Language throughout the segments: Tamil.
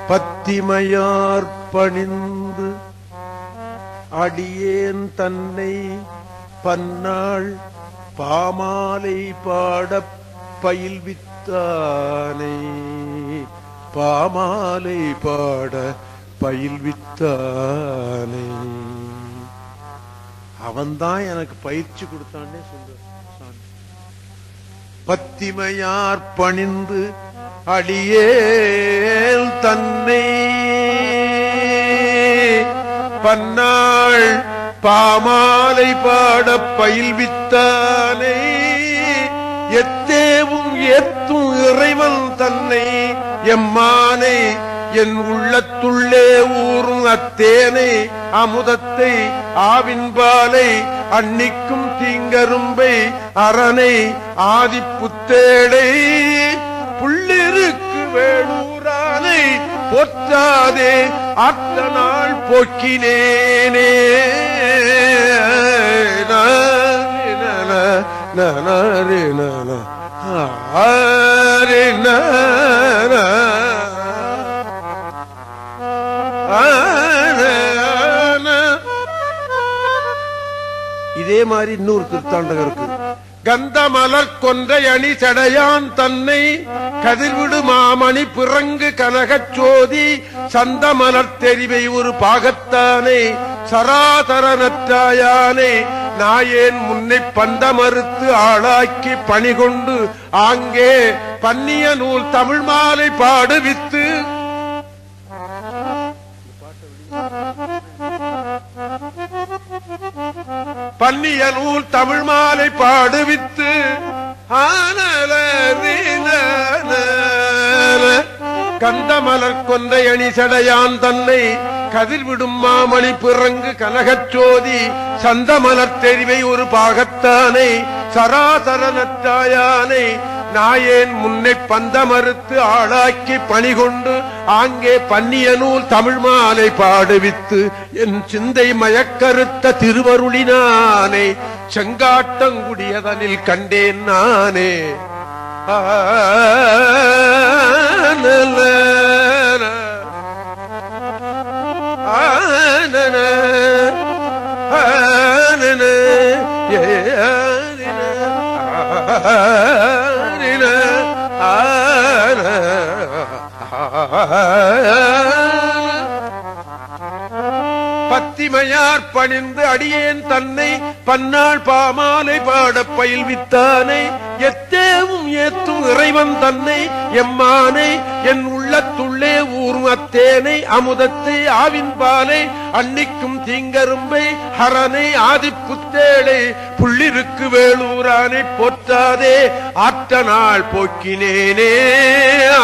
பத்திமையார் பணிந்து அடியேன் தன்னை பன்னாள் பாமாலை பாடப் பயில்வித்தானை பாமாலை பாட பயில்வித்தானை. அவன்தான் எனக்கு பயிற்சி கொடுத்தானே சொல்ற. பத்திமையார் பணிந்து அடியேல் தன்னை பன்னாள் பாமாலை பாட பயில்வித்தானை. எத்தேவும் ஏத்தும் இறைவன் தன்னை எம்மானை என் உள்ளத்துள்ளே ஊறும் அத்தேனை அமுதத்தை ஆவின்பாலை அன்னிக்கும் தீங்கரும்பை அரணை ஆதிப்புத்தேடை புள்ளிருக்கு வேளூரானை போற்றாதே ஆற்ற நாள் போக்கினேனே. இதே மாதிரி இன்னொரு திருத்தாண்டகம் இருக்கு. கந்த மலர் கொன்றை அணி சடையான் தன்னை கதிர்விடு மாமணி பிறங்கு கனகச்சோதி சந்த மலர் தெரிவை ஒரு பாகத்தானே சராதரனற்றாயானே நாயேன் முன்னை பந்த மறுத்து ஆளாக்கி பணிகொண்டு ஆங்கே பன்னிய நூல் தமிழ் மாலை பாடுவித்து. பன்னிய நூல் தமிழ் மாலை பாடுவித்து கந்தமலர் கொன்றை அணி சடையான் தன்னை கதிர்விடும் மாமணி பிறங்கு கனகச்சோதி சந்தமலர் தெரிவை ஒரு பாகத்தானை சராசரனற்றாயானை நாயேன் முன்னை பந்த மறுத்து ஆளாக்கி பணிகொண்டு ஆங்கே பன்னிய நூல் தமிழ் மாலை பாடுவித்து என் சிந்தை மயக்கறுத்த திருவருளினானே செங்காட்டங்குடியதனில் கண்டேன் நானே. பத்திமையார் பணிந்து அடியேன் தன்னை பன்னாள் பாமாலை பாட பயில்வித்தானை எத்தேவும் ஏத்தும் இறைவன் தன்னை எம்மானை என் உள்ளத்துள்ளே ஊறும் அத்தேனை அமுதத்தை ஆவின்பாலை அன்னிக்கும் தீங்கரும்பை ஹரனை ஆதிப்புத்தேளை புள்ளிருக்கு வேளூரானை போற்றாதே ஆற்ற நாள் போக்கினேனே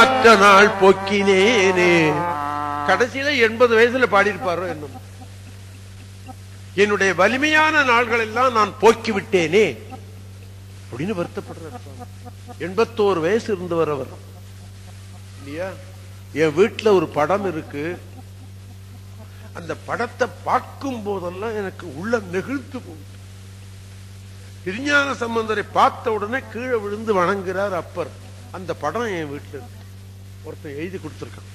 ஆற்ற நாள் போக்கினேனே. கடைசியில 80 வயசுல பாடியிருப்பாரோ என்னும் என்னுடைய வலிமையான நாள்கள் எல்லாம் நான் போக்கிவிட்டேனே அப்படின்னு வருத்தப்படுறார். 81 வயசு இருந்தவர் அவர் இல்லையா. என் வீட்டுல ஒரு படம் இருக்கு. அந்த படத்தை பார்க்கும் போதெல்லாம் எனக்கு உள்ள நெகிழ்த்து போகுது. திருஞான சம்பந்தரை பார்த்த உடனே கீழே விழுந்து வணங்குறார் அப்பர். அந்த படம் என் வீட்டுல இருக்கு. ஒருத்தர் எழுதி கொடுத்திருக்கான்.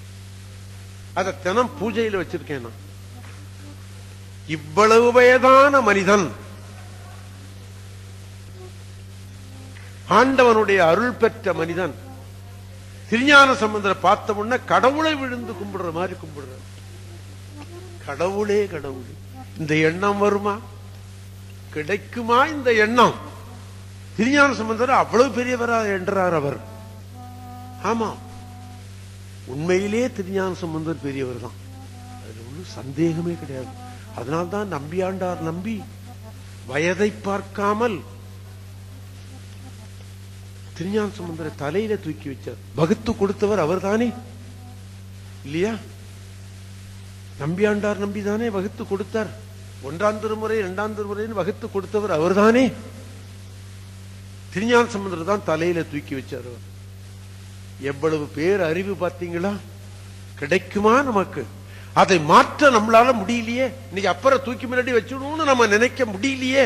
அதை தினம் பூஜையில வச்சிருக்கேன் நான். இவ்வளவு வயதான மனிதன் ஆண்டவனுடைய அருள் பெற்ற மனிதன் திருஞான சம்பந்தரை பார்த்த உடனே கடவுளை விழுந்து கும்பிடுற மாதிரி கும்பிடுற. கடவுளே கடவுளே, இந்த எண்ணம் வருமா, கிடைக்குமா இந்த எண்ணம்? திருஞான சம்பந்தர் அவ்வளவு பெரியவரா என்றார் அவர். ஆமா, உண்மையிலே திருஞான சம்பந்தர் பெரியவர் தான், அதுல ஒன்றும் சந்தேகமே கிடையாது. அதனால்தான் நம்பியாண்டார் நம்பி வயதை பார்க்காமல் திருஞான சம்பந்தரை தலையில தூக்கி வச்சார். வகுத்து கொடுத்தவர் அவர் தானே இல்லையா? நம்பியாண்டார் நம்பிதானே வகுத்து கொடுத்தார். 1ஆம் திருமுறை 2ஆம் திருமுறைன்னு வகுத்து கொடுத்தவர் அவர் தானே. திருஞான சம்பந்தர் தான் தலையில தூக்கி வச்சார். எவ்வளவு பேர் அறிவு பார்த்தீங்களா? கிடைக்குமா நமக்கு? அதை மாற்ற நம்மளால முடியலையே. இன்னைக்கு அப்புறம் தூக்கி முன்னாடி வச்சுடணும்னு நம்ம நினைக்க முடியலையே.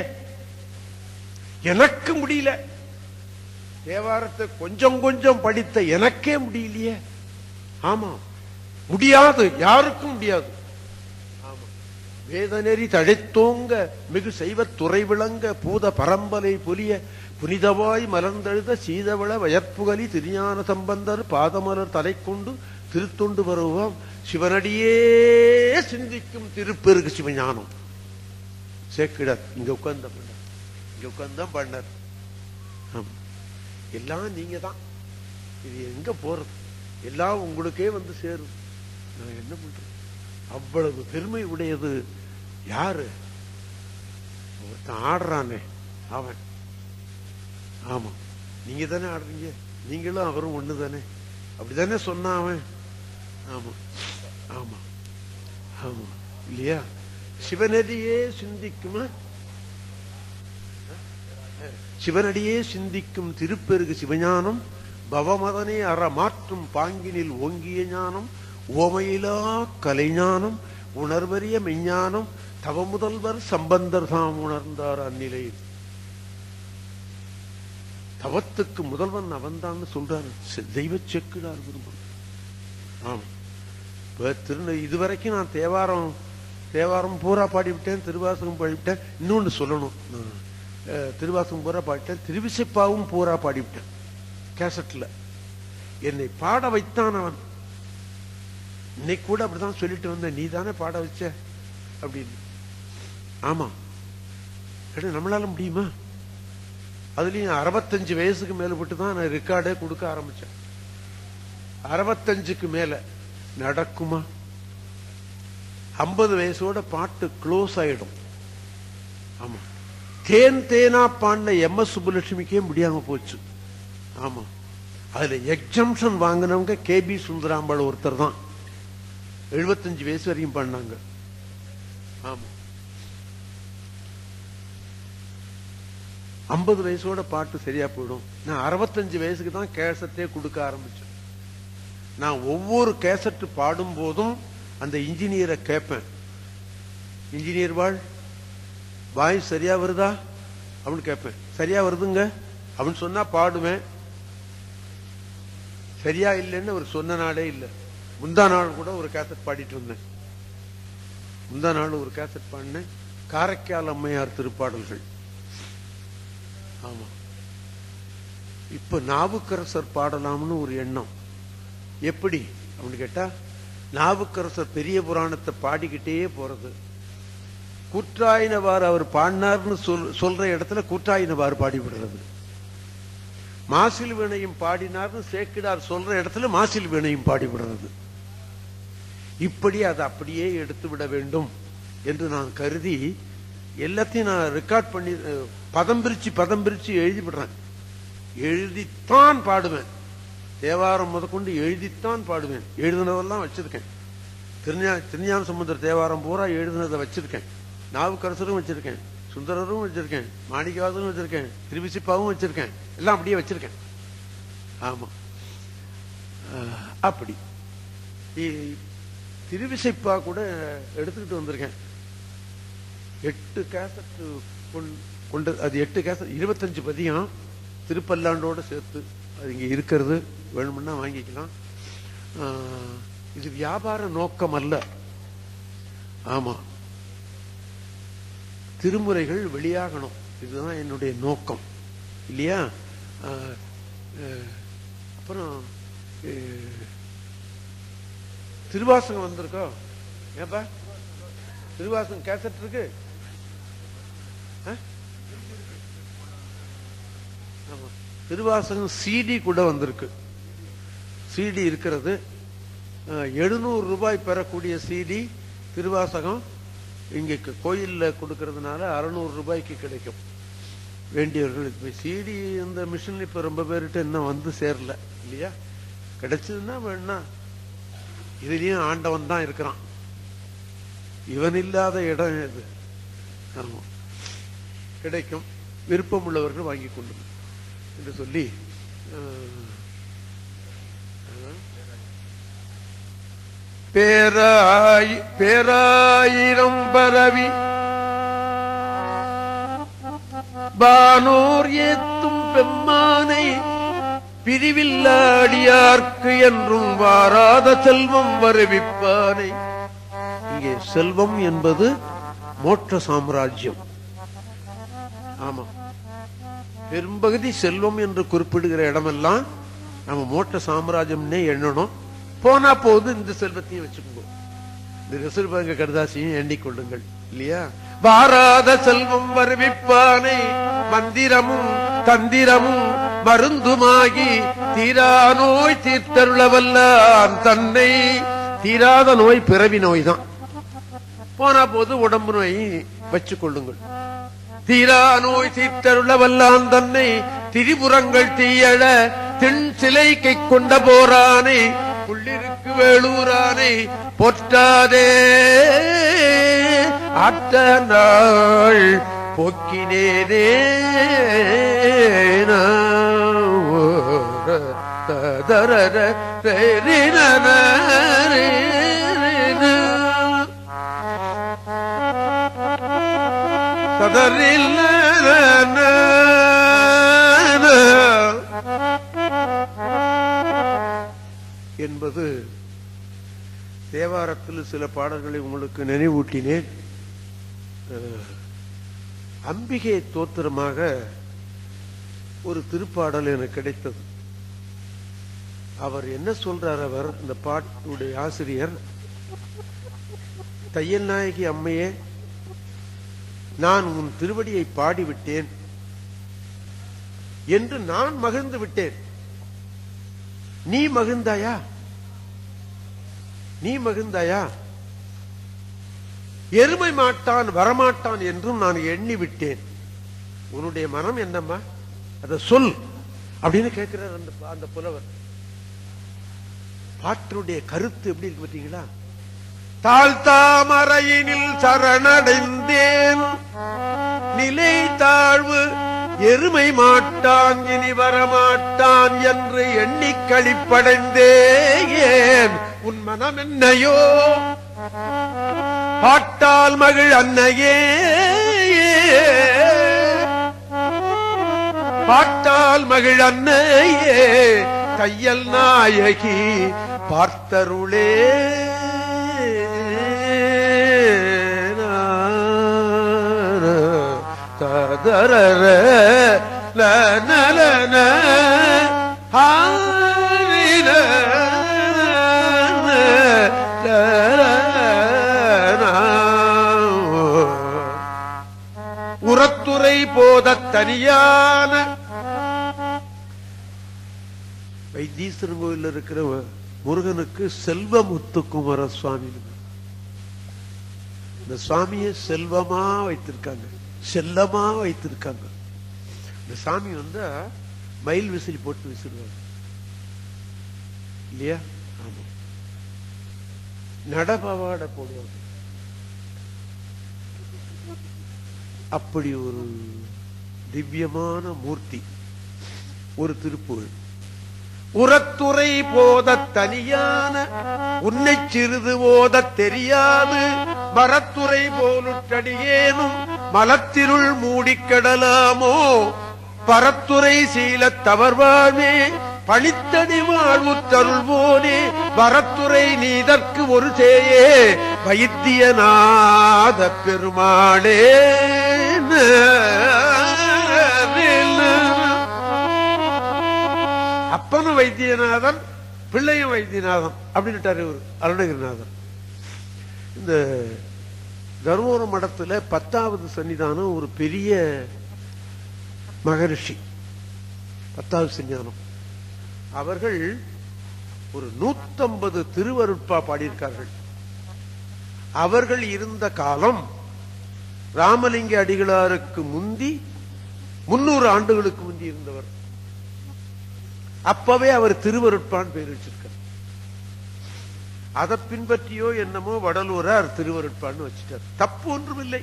எனக்கு முடியல. தேவாரத்தை கொஞ்சம் கொஞ்சம் படித்த எனக்கே முடியலையே. ஆமா, முடியாது, யாருக்கும் முடியாது. ஆமா, வேதநெறி தழைத்தோங்க மிகு செய்வ துறை விளங்க பூத பரம்பலை புலிய புனிதவாய் மலர்ந்தெழுத சீதவள வயற்புகலி திருஞான சம்பந்தர் பாதமலர் தலை கொண்டு திருத்தொண்டு வருவோம் சிவனடியே சிந்திக்கும் திருப்பெருக்கு சிவஞானம். சேக்கிடார் இங்க உட்கார்ந்த பண்ணார், இங்க உட்கார்ந்தான் பண்ணார். எல்லாம் நீங்க தான். இது எங்க போறது? எல்லாம் உங்களுக்கே வந்து சேரும். நான் என்ன பண்றேன்? அவ்வளவு பெருமை உடையது யாரு? ஒருத்தன் ஆடுறானே அவன். ஆமா, நீங்க தானே ஆடுறீங்க, நீங்களும் அவரும் ஒண்ணு தானே, அப்படித்தானே சொன்னான் அவன். ஆமா ஆமா ஆமா, இல்லையா? சிவனடியே சிந்திக்குமா, சிவனடியே சிந்திக்கும் திருப்பெருகு சிவஞானம் பவமதனே அற மாற்றும் பாங்கினில் ஓங்கிய ஞானம் ஓமையிலா கலைஞானம் உணர்வறிய மெஞ்ஞானம் தவ முதல்வர் சம்பந்தர் தாம் உணர்ந்தார் அந்நிலையில். தவத்துக்கு முதல்வன் அவன்தான் சொல்றாரு தெய்வ செக்குடார் விரும்பும். ஆமா, இதுவரைக்கும் நான் தேவாரம் பூரா பாடிவிட்டேன், திருவாசகம் பாடிவிட்டேன். இன்னொன்னு சொல்லணும், திருவாசகம் பூரா பாடிட்டேன், திருவிசைப்பாவும் பூரா பாடிவிட்டேன் கேசட்ல. என்னை பாட வைத்தான் அவன். இன்னைக்கு கூட அப்படிதான் சொல்லிட்டு வந்தேன், நீ தானே பாட வச்ச அப்படின்னு. ஆமா, நம்மளால முடியுமா? அதுலயும் 65 வயசுக்கு மேல விட்டு தான் நான் ரெக்கார்டே கொடுக்க ஆரம்பிச்சேன். 65க்கு மேல நடக்குமா? 50 வயசோட பாட்டு க்ளோஸ் ஆயிடும். ஆமா, தேன் தேனா பாடின MS சுப்புலட்சுமிக்கே முடியாம போச்சு. ஆமா, அதுல எக்ஸம்ஷன் வாங்கினவங்க KB சுந்தராம்பாள் ஒருத்தர் தான். 75 வயசு வரைக்கும் பண்ணாங்க. ஆமா, 50 வயசோட பாட்டு சரியா போயிடும். நான் 65 வயசுக்கு தான் கேசட்டே கொடுக்க ஆரம்பிச்சேன். நான் ஒவ்வொரு கேசட் பாடும் போதும் அந்த இன்ஜினியரை கேட்பேன், இன்ஜினியர் வாய்ஸ் சரியா வருதா அப்படின்னு கேட்பேன். சரியா வருதுங்க அப்படின்னு சொன்னா பாடுவேன். சரியா இல்லைன்னு அவர் சொன்ன நாளே இல்லை. முந்தா நாள் கூட ஒரு கேசட் பாடிட்டு வந்தேன். முந்தா நாள் ஒரு கேசட் பாடினேன், காரைக்கால் அம்மையார் திருப்பாடல்கள். ஆமா, இப்ப நாவுக்கரசர் பாடலாம்னு ஒரு எண்ணம். எப்படி அப்படின்னு கேட்டா, நாவுக்கரசர் பெரிய புராணத்தை பாடிக்கிட்டே போறது. கூற்றாயினவாறு அவர் பாடினார்னு சொல்ற இடத்துல கூற்றாயினவாறு பாடிவிடுறது. மாசில் வீணையும் பாடினார்னு சேக்கிடார் சொல்ற இடத்துல மாசில் வீணையும் பாடிவிடுறது. இப்படி அதை அப்படியே எடுத்து விட வேண்டும் என்று நான் கருதி எல்லாத்தையும் நான் ரெக்கார்ட் பண்ணி பதம் பிரிச்சு எழுதி விடுறேன். எழுதித்தான் பாடுவேன். தேவாரம் முதற்கொண்டு எழுதித்தான் பாடுவேன். எழுதினதெல்லாம் வச்சிருக்கேன். திருஞான சம்பந்தர் தேவாரம் பூரா எழுதினதை வச்சிருக்கேன். நாவுக்கரசரும் வச்சிருக்கேன், சுந்தரரும் வச்சிருக்கேன், மாணிக்கவாசரும் வச்சிருக்கேன், திருவிசிப்பாவும் வச்சிருக்கேன். எல்லாம் அப்படியே வச்சிருக்கேன். ஆமா, அப்படி திருவிசைப்பா கூட எடுத்துக்கிட்டு வந்திருக்கேன். 8 கேசட் கொண்டு, அது 8 கேசட் 25 பதியம் திருப்பல்லாண்டோட சேர்த்து. அது இங்க இருக்கிறது, வேணும்னா வாங்கிக்கலாம். இது வியாபார நோக்கம் அல்ல. ஆமா, திருமுறைகள் வெளியாகணும், இதுதான் என்னுடைய நோக்கம், இல்லையா? அப்புறம் திருவாசகம் வந்திருக்கோ? ஏப்பா திருவாசகம் கேசட் இருக்கு? திருவாசகம் CD கூட வந்திருக்கு. CD இருக்கிறது. 700 ரூபாய் பெறக்கூடிய CD திருவாசகம் இங்க கோயில்ல கொடுக்கறதுனால 600 ரூபாய்க்கு கிடைக்கும். வேண்டியவர்கள் CD இந்த மிஷின் இப்ப ரொம்ப பேர்கிட்ட இன்னும் வந்து சேரல, இல்லையா? கிடைச்சதுன்னா வேணா. இதுலயும் ஆண்டவன் தான் இருக்கிறான், இவன் இல்லாத இடம் இது. ஆமா, கிடைக்கும். விருப்பம் உள்ளவர்கள் வாங்கி கொண்டு என்று சொல்லி பேராயிரம் பரவி பானோர் ஏத்தும் பெம்மானை பிரிவில்லாடியார்க்கு என்றும் வாராத செல்வம் வருவிப்பானை. இங்கே செல்வம் என்பது மோட்ச சாம்ராஜ்யம். ஆமா, பெரும்பகுதி செல்வம் என்று குறிப்பிடுகிற இடமெல்லாம் நம்ம மோட்ச சாம்ராஜ்யம்னே எண்ணணும். போனா போது இந்த செல்வத்தையும் வச்சுக்கோங்க, இந்த ரிசர்வ் பேங்க் கடுதாசியும் எண்ணிக்கொள்ளுங்கள் இல்லையா. வாராத செல்வம் வருவிப்பானை மந்திரமும் தந்திரமும் மருந்துமாகி தீரா நோய் தீர்த்தருளவல்லான் தன்னை. தீராத நோய் பிறவி நோய் தான், போனா போது உடம்பு நோய் வச்சுக் கொள்ளுங்கள். தீரா நோய் தீர்த்தருளவல்லான் தன்னை திரிபுரங்கள் தீயழ திண் சிலை கை கொண்ட போரானை புள்ளிருக்கு வேளூரானை பொற்றாதே ஆட்ட நாள் போக்கினேனே. என்பது தேவாரத்தில் சில பாடல்களை உங்களுக்கு நினைவூட்டினேன். அம்பிகை தோத்திரமாக ஒரு திருப்பாடல் எனக்கு கிடைத்தது. அவர் என்ன சொல்றார்? அவர் இந்த பாட்டுடைய ஆசிரியர், தையல் நாயகி அம்மையே, நான் உன் திருவடியை பாடிவிட்டேன் என்று நான் மகிழ்ந்து விட்டேன். நீ மகிழ்ந்தாயா? நீ மகிழ்ந்தாயா? எருமை மாட்டான் வரமாட்டான் என்றும் நான் எண்ணி விட்டேன். உன்னுடைய மனம் என்னம்மா, அத சொல் அப்படின்னு கேட்கிறார் அந்த புலவர். பாட்டுடைய கருத்து எப்படி இருக்கு பார்த்தீங்களா? தாழ்த்தாமறையினில் சரணடைந்தேன், நிலை தாழ்வு எருமை மாட்டான் இனி வரமாட்டான் என்று எண்ணி களிப்படைந்தேன். உன் மனம் என்னையோ பாட்டால் மகிழ் அன்னையே, பாட்டால் மகிழ் அன்னையே, தையல் நாயகி பார்த்தருளே. தரர லனலன ஹாரின உரத்துறை போத தனியான வைத்தீஸ்வரன் கோயில் இருக்கிற முருகனுக்கு செல்வமுத்துக்குமர சுவாமி. இந்த சுவாமியை செல்வமா வைத்திருக்காங்க, செல்லமா வைத்திருக்காங்க. இந்த சாமி வந்து மயில் விசில் போட்டு விசிறுவாங்க இல்லையா? ஆமா, நடபவாட போடுவாங்க. அப்படி ஒரு திவ்யமான மூர்த்தி, ஒரு திருப்புகழ். உரத்துறை போத தனியான உன்னை சிறிது ஓத தெரியாது மரத்துறை போலுற்றடியேனும் மலத்திருள் மூடிக்கடலாமோ பரத்துறை சீல தவறுவானே பணித்தடி வாழ்வுத்தருள்வோனே வரத்துறை நீதற்கு ஒரு சேயே வைத்தியநாத பெருமாளே. அப்பனும் வைத்தியநாதன், பிள்ளையும் வைத்தியநாதன் அப்படின்னுட்டாரு இவர் அருணகிரிநாதன். இந்த தருமபுரம் மடத்துல 10வது சன்னிதானம் ஒரு பெரிய மகரிஷி, 10வது சன்னிதானம். அவர்கள் ஒரு 150 திருவருட்பா பாடியிருக்கார்கள். அவர்கள் இருந்த காலம் ராமலிங்க அடிகளாருக்கு முந்தி 300 ஆண்டுகளுக்கு முந்தி இருந்தவர். அப்பவே அவர் திருவருட்பான் பெயர் வச்சிருக்கார். அதை பின்பற்றியோ என்னமோ வடலூரார் திருவருட்பான்னு வச்சுட்டார். தப்பு ஒன்றும் இல்லை,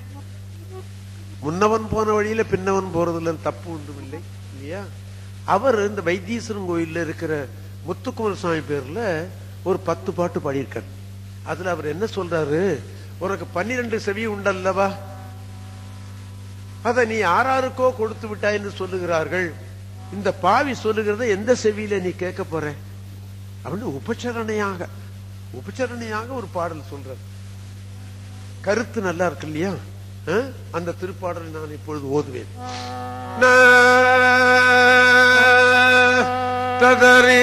முன்னவன் போன வழியில பின்னவன் போறதுல தப்பு ஒன்றும் இல்லை இல்லையா? அவர் இந்த வைத்தீஸ்வரன் கோயில்ல இருக்கிற முத்துக்குமாரசாமி பேர்ல ஒரு 10 பாட்டு பாடியிருக்கார். அதுல அவர் என்ன சொல்றாரு? உனக்கு 12 செவி உண்டல்லவா, அதை நீ யாராருக்கோ கொடுத்து விட்டாய் என்று சொல்லுகிறார்கள். இந்த பாவி சொல்லுகிறத எந்த செவியில நீ கேட்க போற அப்படின்னு உபச்சரணையாக ஒரு பாடல் சொல்ற. கருத்து நல்லா இருக்கு இல்லையா? அந்த திருப்பாடலை நான் இப்பொழுது ஓதுவேன். ததரே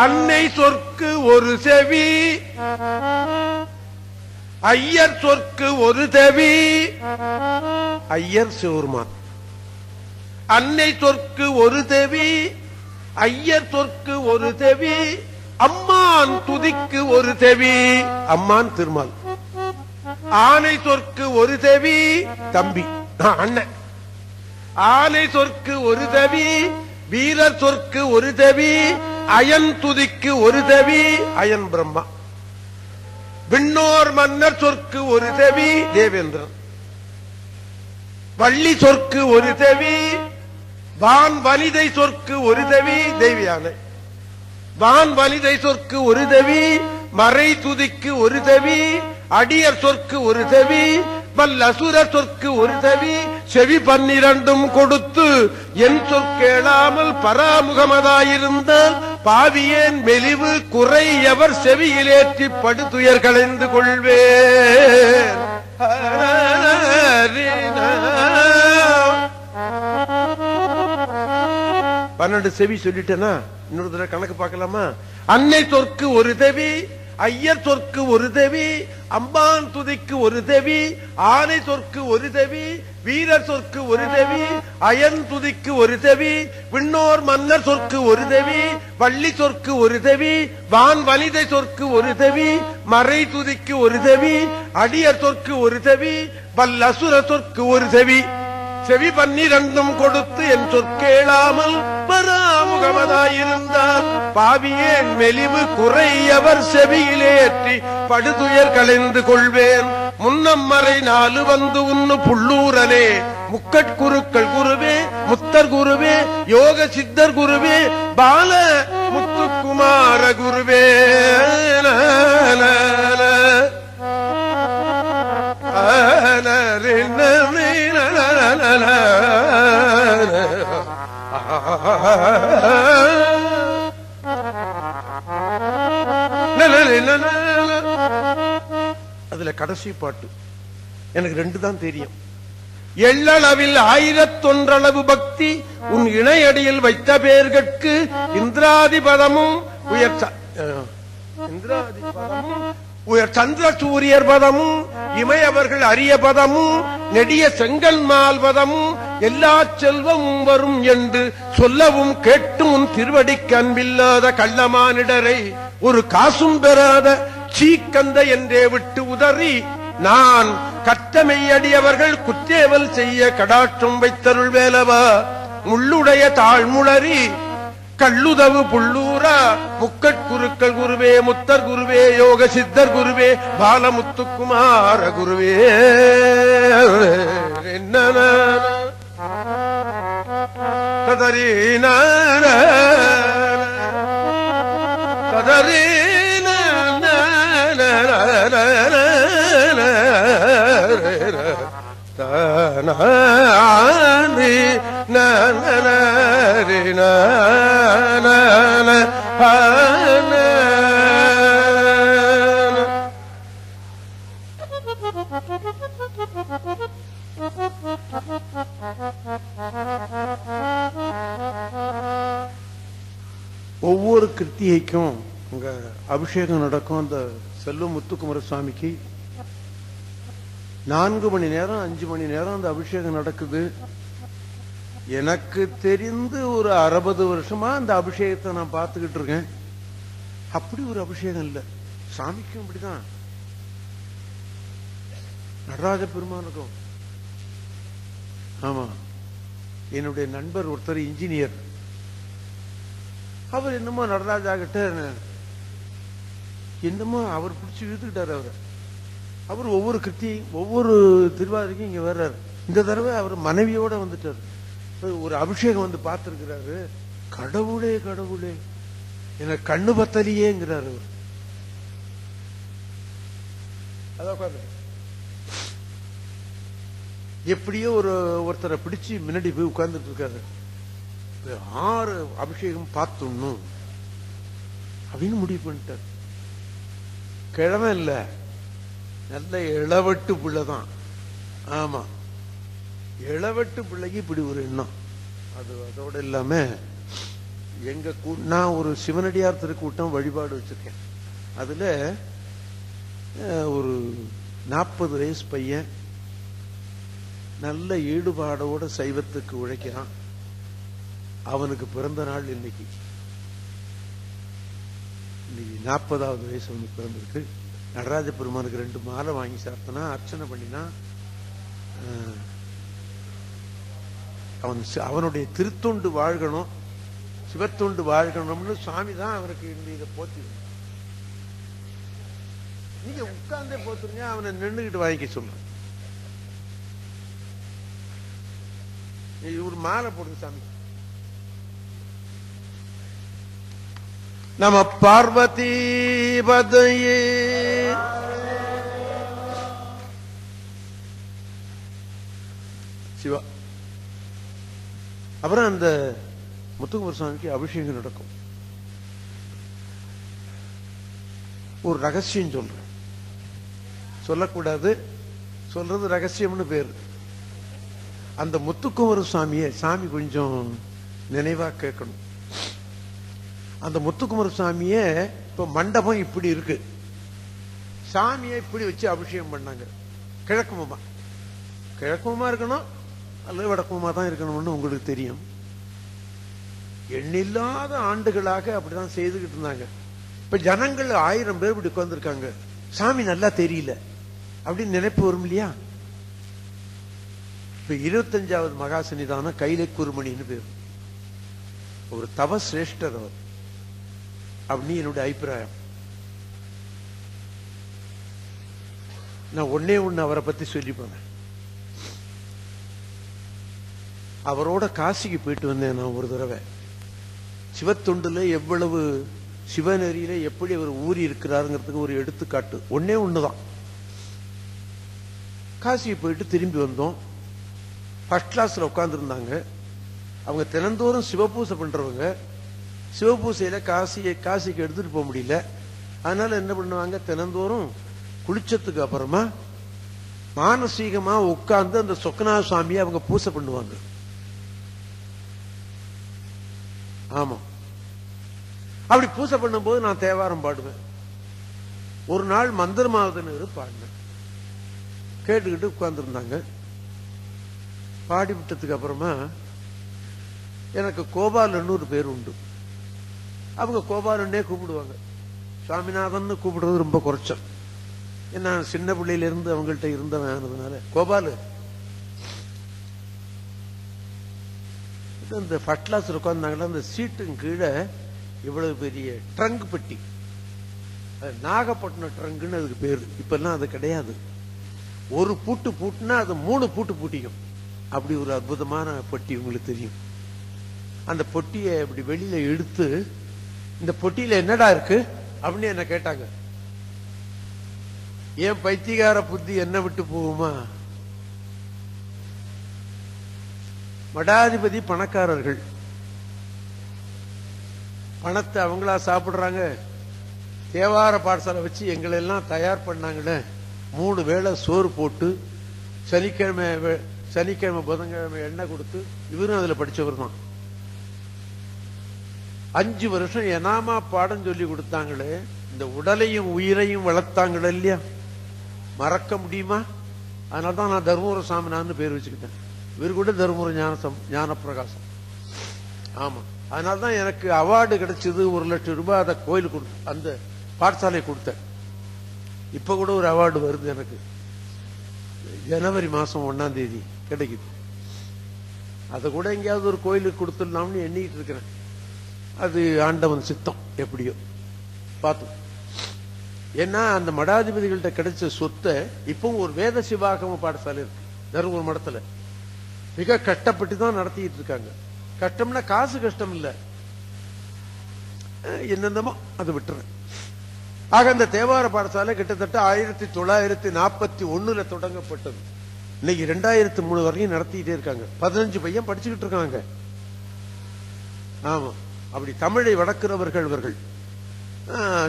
அன்னை சொற்கு ஒரு செவி, ஐயர் சொற்கு ஒரு செவி. ஐயர் சிவருமான். அன்னை சொற்கு ஒரு செவி, ஐயர் சொற்கு ஒரு செவி, அம்மான் துதிக்கு ஒரு செவி. அம்மான் திருமால். ஆனை சொற்கு ஒரு செவி, தம்பி அண்ணன். ஆனை சொற்கு ஒரு செவி, வீரர் சொற்கு ஒரு செவி, அயன் துதிக்கு ஒரு செவி, அயன் பிரம்மா. விண்ணோர் மன்னர் சொற்கு ஒரு செவி, தேவேந்திரன். வள்ளி சொற்கு ஒரு செவி, வான் வனிதை சொற்கு ஒரு செவி, தேவியானை. வான் வனிதை சொற்கு ஒரு செவி, மறை துதிக்கு ஒரு செவி, அடியர் சொற்கு ஒரு செவி, வல்லசுர சொற்கு ஒரு செவி. செவி 12 கொடுத்து என் சொற்கேளாமல் பராமுகமதாயிருந்தால் பாவியேன் மெலிவு குறை எவர் செவியிலேற்றி படுதுயர் களைந்து கொள்வேன். 12 செவி சொல்லிட்டேனா? இன்னொரு தடவை கணக்கு பார்க்கலாமா? அன்னை சொற்கு ஒரு செவி, ஐயர் சொற்கு ஒரு செவி, அம்பான் துதிக்கு ஒரு செவி, ஆனை சொற்கு ஒரு செவி, வீரர் சொற்கு ஒரு செவி, அயன் துதிக்கு ஒரு செவி, விண்ணோர் மன்னர் சொற்கு ஒரு செவி, வள்ளி சொற்கு ஒரு செவி, வான் வனிதை சொற்கு ஒரு செவி, மறை துதிக்கு ஒரு செவி, அடியர் சொற்கு ஒரு செவி, வல்லசுர சொற்கு ஒரு செவி. செவி 12 கொடுத்து என் சொற்கேளாமல் பராமுகமதாயிருந்தால் பாவியேன் மெலிவு குறையவர் செவியிலேற்றி படுதுயர் களைந்து கொள்வேன். முன்னம்மறை 4 வந்து உன்னு புள்ளூரனே, முக்கட்குருக்கள் குருவே, முத்தர் குருவே, யோக சித்தர் குருவே, பால முத்துக்குமார குருவே. அதுல கடைசி பாட்டு எனக்கு 2 தான் தெரியும். எள்ளளவில் 1001 பக்தி உன் இணையடியில் வைத்த பேர்கட்கு இந்திராதிபதமும் உயர் சந்திர சூரியர் பதமும் இமையவர்கள் அரிய பதமும் நெடிய செங்கல் மால் பதமும் எல்லா செல்வமும் வரும் என்று சொல்லவும் கேட்டும் திருவடிக்கு அன்பில்லாத கள்ளமானிடரை ஒரு காசும் பெறாத சீக்கந்த என்றே விட்டு உதறி நான் கட்டமையடியவர்கள் குற்றேவல் செய்ய கடாற்றும் வைத்தருள் வேலவா. முள்ளுடைய தாழ்முளரி கள்ளுதவு புள்ளூரா, முக்கட்குருக்கள் குருவே, முத்தர் குருவே, யோக சித்தர் குருவே, பாலமுத்துக்குமார குருவே. கதரீன கதரீன ஒவ்வொரு கிருத்திகைக்கும் அங்க அபிஷேகம் நடக்கும். அந்த செல்வம் முத்துக்குமார சுவாமிக்கு 4 மணி நேரம் 5 மணி நேரம் அந்த அபிஷேகம் நடக்குது. எனக்கு தெரிந்து ஒரு 60 வருஷமா அந்த அபிஷேகத்தை நான் பார்த்துக்கிட்டு இருக்கேன். அப்படி ஒரு அபிஷேகம் இல்ல. சாமிக்கும் இப்படிதான், நடராஜ பெருமானுக்கும். ஆமா, என்னுடைய நண்பர் ஒருத்தர் இன்ஜினியர். அவர் என்னமோ நடராஜா கிட்ட என்னமோ அவர் பிடிச்சி இழுத்துக்கிட்டாரு. அவர் ஒவ்வொரு கிருத்தி ஒவ்வொரு திருவாதிரைக்கும் இங்க வர்றாரு. இந்த தடவை அவர் மனைவியோட வந்துட்டார். ஒரு அபிஷேகம் வந்து பார்த்திருக்கிறாரு. கடவுளே கடவுளே, எனக்கு கண்ணு பத்தலியேங்கிறாரு. எப்படியோ ஒருத்தரை பிடிச்சு முன்னாடி போய் உட்கார்ந்துட்டு இருக்காரு. 6 அபிஷேகம் பார்த்துடணும் அப்படின்னு முடிவு பண்ணிட்டார். கிழமை இல்ல, நல்ல இளவட்டு பிள்ளைதான். ஆமா, இளவட்டு பிள்ளைக்கு இப்படி ஒரு எண்ணம். அதோட இல்லாம நான் ஒரு சிவனடியார் திருக்கூட்டம் வழிபாடு வச்சிருக்கேன். அதுல ஒரு 40 வயசு பையன் நல்ல ஈடுபாடோட சைவத்துக்கு உழைக்கிறான். அவனுக்கு பிறந்த நாள் இன்னைக்கு 40வது வயசு அவனுக்கு பிறந்திருக்கு. நடராஜ பெருமானுக்கு 2 மாலை வாங்கி சாப்பிட்டனா, அர்ச்சனை பண்ணினா, அவனுடைய திருத்தொண்டு வாழ்கணும், சிவத்தொண்டு வாழ்கணும்னு சுவாமி தான் அவனுக்கு இதை போத்தி. நீங்க உட்கார்ந்தே போத்துருங்க, அவனை நின்றுகிட்டு வாங்கிக்க சொல்ற. ஒரு மாலை போடுங்க சாமி. நம பார்வதி பதையே. சிவா. அப்புறம் அந்த முத்துக்குமார சுவாமிக்கு அபிஷேகம் நடக்கும். ஒரு ரகசியம் சொல்றேன், சொல்லக்கூடாது, சொல்றது ரகசியம்னு பேரு. அந்த முத்துக்குமார சுவாமியை சாமி கொஞ்சம் நினைவா கேட்கணும். அந்த முத்துக்குமார சுவாமிய இப்ப மண்டபம் இப்படி இருக்கு, சாமியை இப்படி வச்சு அபிஷேகம் பண்ணாங்க. கிழக்குமா கிழக்குமா இருக்கணும் அல்லது வடக்குமா தான் இருக்கணும்னு உங்களுக்கு தெரியும். எண்ணில்லாத ஆண்டுகளாக அப்படிதான் செய்துகிட்டு இருந்தாங்க. இப்ப ஜனங்கள் 1000 பேர் இப்படி உட்கார்ந்துருக்காங்க, சாமி நல்லா தெரியல அப்படின்னு நினைப்பு வரும் இல்லையா? இப்ப 25வது மகா சன்னிதானம் கைலை குருமணின்னு பேர். ஒரு தவ சிரேஷ்டர் அவர் அப்படின்னு என்னுடைய அபிப்பிராயம். நான் ஒன்னே ஒண்ணு அவரை பத்தி சொல்லி போனேன். அவரோட காசிக்கு போயிட்டு வந்தேன் நான் ஒரு தடவை. சிவத்தொண்டுல எவ்வளவு, சிவநெறியில எப்படி அவர் ஊறி இருக்கிறாருங்கிறதுக்கு ஒரு எடுத்துக்காட்டு ஒன்னே ஒண்ணுதான். காசிக்கு போயிட்டு திரும்பி வந்தோம். ஃபர்ஸ்ட் கிளாஸ்ல உட்கார்ந்து இருந்தாங்க. அவங்க தினந்தோறும் சிவபூசை பண்றவங்க. சிவபூசையில காசிக்கு எடுத்துட்டு போக முடியல. அதனால என்ன பண்ணுவாங்க, தினந்தோறும் குளிச்சதுக்கு அப்புறமா மானசீகமா உட்கார்ந்து அந்த சொக்கநாத சுவாமியை அவங்க பூசை பண்ணுவாங்க. ஆமா, அப்படி பூசை பண்ணும் போது நான் தேவாரம் பாடுவேன். ஒரு நாள் மந்திரமாவதன்னு பாடினேன். கேட்டுக்கிட்டு உட்கார்ந்து இருந்தாங்க. பாடி விட்டதுக்கு அப்புறமா எனக்கு கோபாலன்னு ஒரு பேர் உண்டு. அவங்க கோபாலன்னே கூப்பிடுவாங்க. சுவாமிநாதன் கூப்பிடுறது ரொம்ப குறைச்சம். ஏன்னா சின்ன பிள்ளையில இருந்து அவங்கள்ட்ட இருந்தவனால கோபாலு. இந்த ஃபர்ஸ்ட் கிளாஸ் உட்கார்ந்தாங்களா, அந்த சீட்டுக்கு கீழே இவ்வளவு பெரிய ட்ரங்க் பெட்டி, நாகப்பட்டினம் ட்ரங்குன்னு அதுக்கு பேரு. இப்பெல்லாம் அது கிடையாது. ஒரு பூட்டு பூட்டுனா அது 3 பூட்டு பூட்டிக்கும். அப்படி ஒரு அற்புதமான பொட்டி உங்களுக்கு தெரியும். அந்த பொட்டியை இப்படி வெளியில எடுத்து, இந்த பொட்டியில என்னடா இருக்கு அப்படின்னு என்ன கேட்டாங்க. ஏன் பைத்தியகார புத்தி என்ன விட்டு போகுமா? மடாதிபதி பணக்காரர்கள், பணத்தை அவங்களா சாப்பிடுறாங்க. தேவார பாடசாலை வச்சு எங்களை எல்லாம் தயார் பண்ணாங்களே. 3 வேளை சோறு போட்டு, சனிக்கிழமை புதன்கிழமை எண்ணெய் கொடுத்து, இவரும் அதுல படிச்சவர் தான். 5 வருஷம் எனாமா பாடம் சொல்லி கொடுத்தாங்களே. இந்த உடலையும் உயிரையும் வளர்த்தாங்களே இல்லையா, மறக்க முடியுமா? அதனால்தான் நான் தர்மபுர சாமினான்னு பேர் வச்சுக்கிட்டேன். இவர் கூட தர்மபுர ஞான பிரகாசம். ஆமா, அதனால்தான் எனக்கு அவார்டு கிடைச்சது. 1 லட்சம் ரூபாய் அதை கோயிலுக்கு கொடுத்து, அந்த பாடசாலை கொடுத்தேன். இப்ப கூட ஒரு அவார்டு வருது எனக்கு, ஜனவரி மாசம் 1ஆம் தேதி கிடைக்குது. அதை கூட எங்கேயாவது ஒரு கோயிலுக்கு கொடுத்துடலாம்னு எண்ணிட்டு இருக்கிறேன். அது ஆண்டவன் சித்தம், எப்படியோ பார்த்தோம். ஏன்னா அந்த மடாதிபதிகள்கிட்ட கிடைச்ச சொத்தை இப்போ ஒரு வேத சிவாகம பாடசாலை இருக்கு தருமபுரம் மடத்துல. மிக கஷ்டப்பட்டு தான் நடத்திட்டு இருக்காங்க. கஷ்டம்னா காசு கஷ்டம் இல்ல, என்னென்னமோ அதை விட்டுறேன். ஆக அந்த தேவார பாடசாலை கிட்டத்தட்ட 1941 தொடங்கப்பட்டது. இன்னைக்கு 2003 வரைக்கும் நடத்திட்டே இருக்காங்க. 15 பையன் படிச்சுக்கிட்டு இருக்காங்க. ஆமா, அப்படி தமிழை வளர்க்கிறவர்கள் இவர்கள்.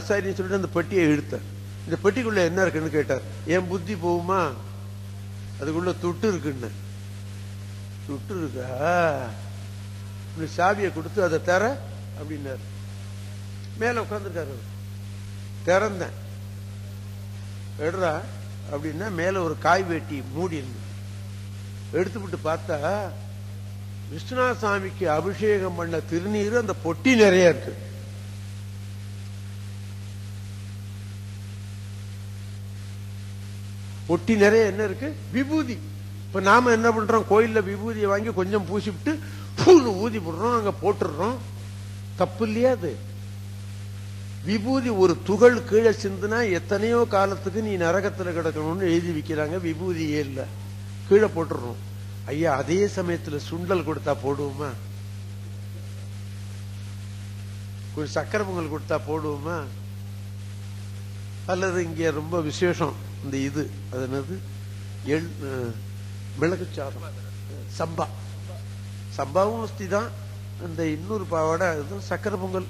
சரி சொல்லிட்டு அந்த பெட்டியை இழுத்த. இந்த பெட்டிக்குள்ள என்ன இருக்குன்னு கேட்டார். என் புத்தி போகுமா? அதுக்குள்ள துட்டு இருக்குன்னு. துட்டு இருக்கா? சாவியை கொடுத்து அதை தர அப்படின்னாரு. மேல உட்கார்ந்துருக்காரு. திறந்தேன், எடுறா அப்படின்னா மேல ஒரு காய் வேட்டி மூடி இருந்து எடுத்துவிட்டு பார்த்தா விஸ்வநாத சாமிக்கு அபிஷேகம் பண்ண திருநீர் அந்த பொட்டி நிறைய இருக்கு. பொட்டி நிறைய என்ன இருக்கு? விபூதி. இப்ப நாம என்ன பண்றோம்? கோயில்ல விபூதியை வாங்கி கொஞ்சம் பூசிவிட்டு ஊதி போடுறோம், அங்க போட்டுடுறோம். தப்பு இல்லையா? அது விபூதி ஒரு துகள் கீழே சிந்துனா எத்தனையோ காலத்துக்கு நீ நரகத்துல கிடக்கணும்னு எழுதி வைக்கிறாங்க. விபூதியே இல்ல, கீழே போட்டுறோம். ஐயா, அதே சமயத்துல சுண்டல் கொடுத்தா போடுவோமா? கொஞ்சம் சக்கரை பொங்கல் கொடுத்தா போடுவோமா? அல்லது இங்க ரொம்ப விசேஷம் இந்த இது அது என்னது, மிளகு சாதம், சம்பா, சம்பாவும் வசதி தான். இந்த இன்னொரு பாவாடை அதுதான் சக்கரை பொங்கல்.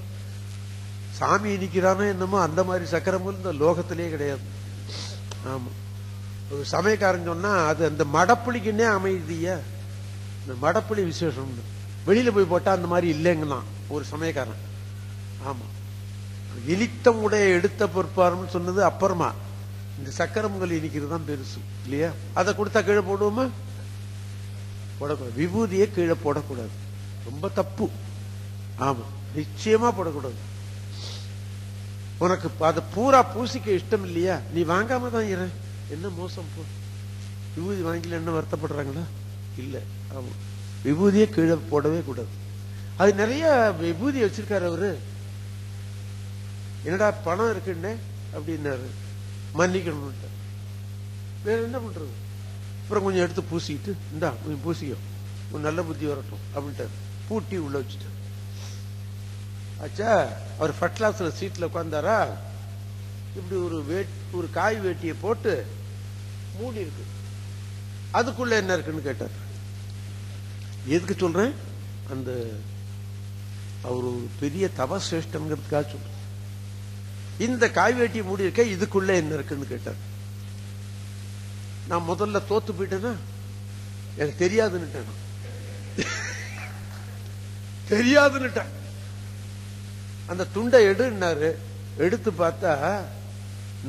சாமி இனிக்கிறானோ என்னமோ அந்த மாதிரி சக்கரை பொங்கல் இந்த லோகத்திலே கிடையாது. ஆமா, ஒரு சமயக்காரன் சொன்னா அது அந்த மடப்புளிக்குன்னே அமைதியா. இந்த மடப்புளி விசேஷம் வெளியில போய் போட்டா அந்த மாதிரி இல்லைங்கண்ணா ஒரு சமயக்காரன். ஆமா, இனித்தம் உடைய எடுத்த பொறுப்பாருன்னு சொன்னது அப்புறமா. இந்த சக்கரை பொங்கல் இனிக்கிறது தான் பெருசு இல்லையா? அதை கொடுத்தா கீழே போடுவோமா? போடக்கூடாது. விபூதியை கீழே போடக்கூடாது, ரொம்ப தப்பு. ஆமா, நிச்சயமா போடக்கூடாது. உனக்கு அதை பூரா பூசிக்க இஷ்டம் இல்லையா? நீ வாங்காம தான் இரு. என்ன மோசம் போ. விபூதி வாங்கல என்ன வருத்தப்படுறாங்களா? இல்ல. ஆமா, விபூதியை கீழே போடவே கூடாது. அது நிறைய விபூதி வச்சிருக்காரு அவரு. என்னடா பணம் இருக்குன்னு அப்படின்னாரு. மன்னிக்கணும். வேற என்ன பண்றது? அப்புறம் கொஞ்சம் எடுத்து பூசிக்கிட்டு இந்தா கொஞ்சம் பூசிக்கோ, கொஞ்சம் நல்ல புத்தி வரட்டும் அப்படின்ட்டாரு. பூட்டி உள்ள வச்சுட்டார். ஆச்சா, அவர் ஃபர்ஸ்ட் கிளாஸ்ல சீட்ல உட்கார்ந்தாரா. இப்படி ஒரு காய் வேட்டியை போட்டு மூடி இருக்கு. அதுக்குள்ள என்ன இருக்குன்னு கேட்டார். எதுக்கு சொல்றேன்? அந்த அவர் பெரிய தவசிரேஷ்டம்ங்கிறதுக்காக சொல்றேன். இந்த காய் வேட்டியை மூடி இருக்க இதுக்குள்ள என்ன இருக்குன்னு கேட்டார். நான் முதல்ல தோத்து போயிட்டேன்னா எனக்கு தெரியாதுன்னுட்டேன். தெரியாதுன்னுட்டேன். அந்த துண்டை எடுன்னாரு. எடுத்து பார்த்தா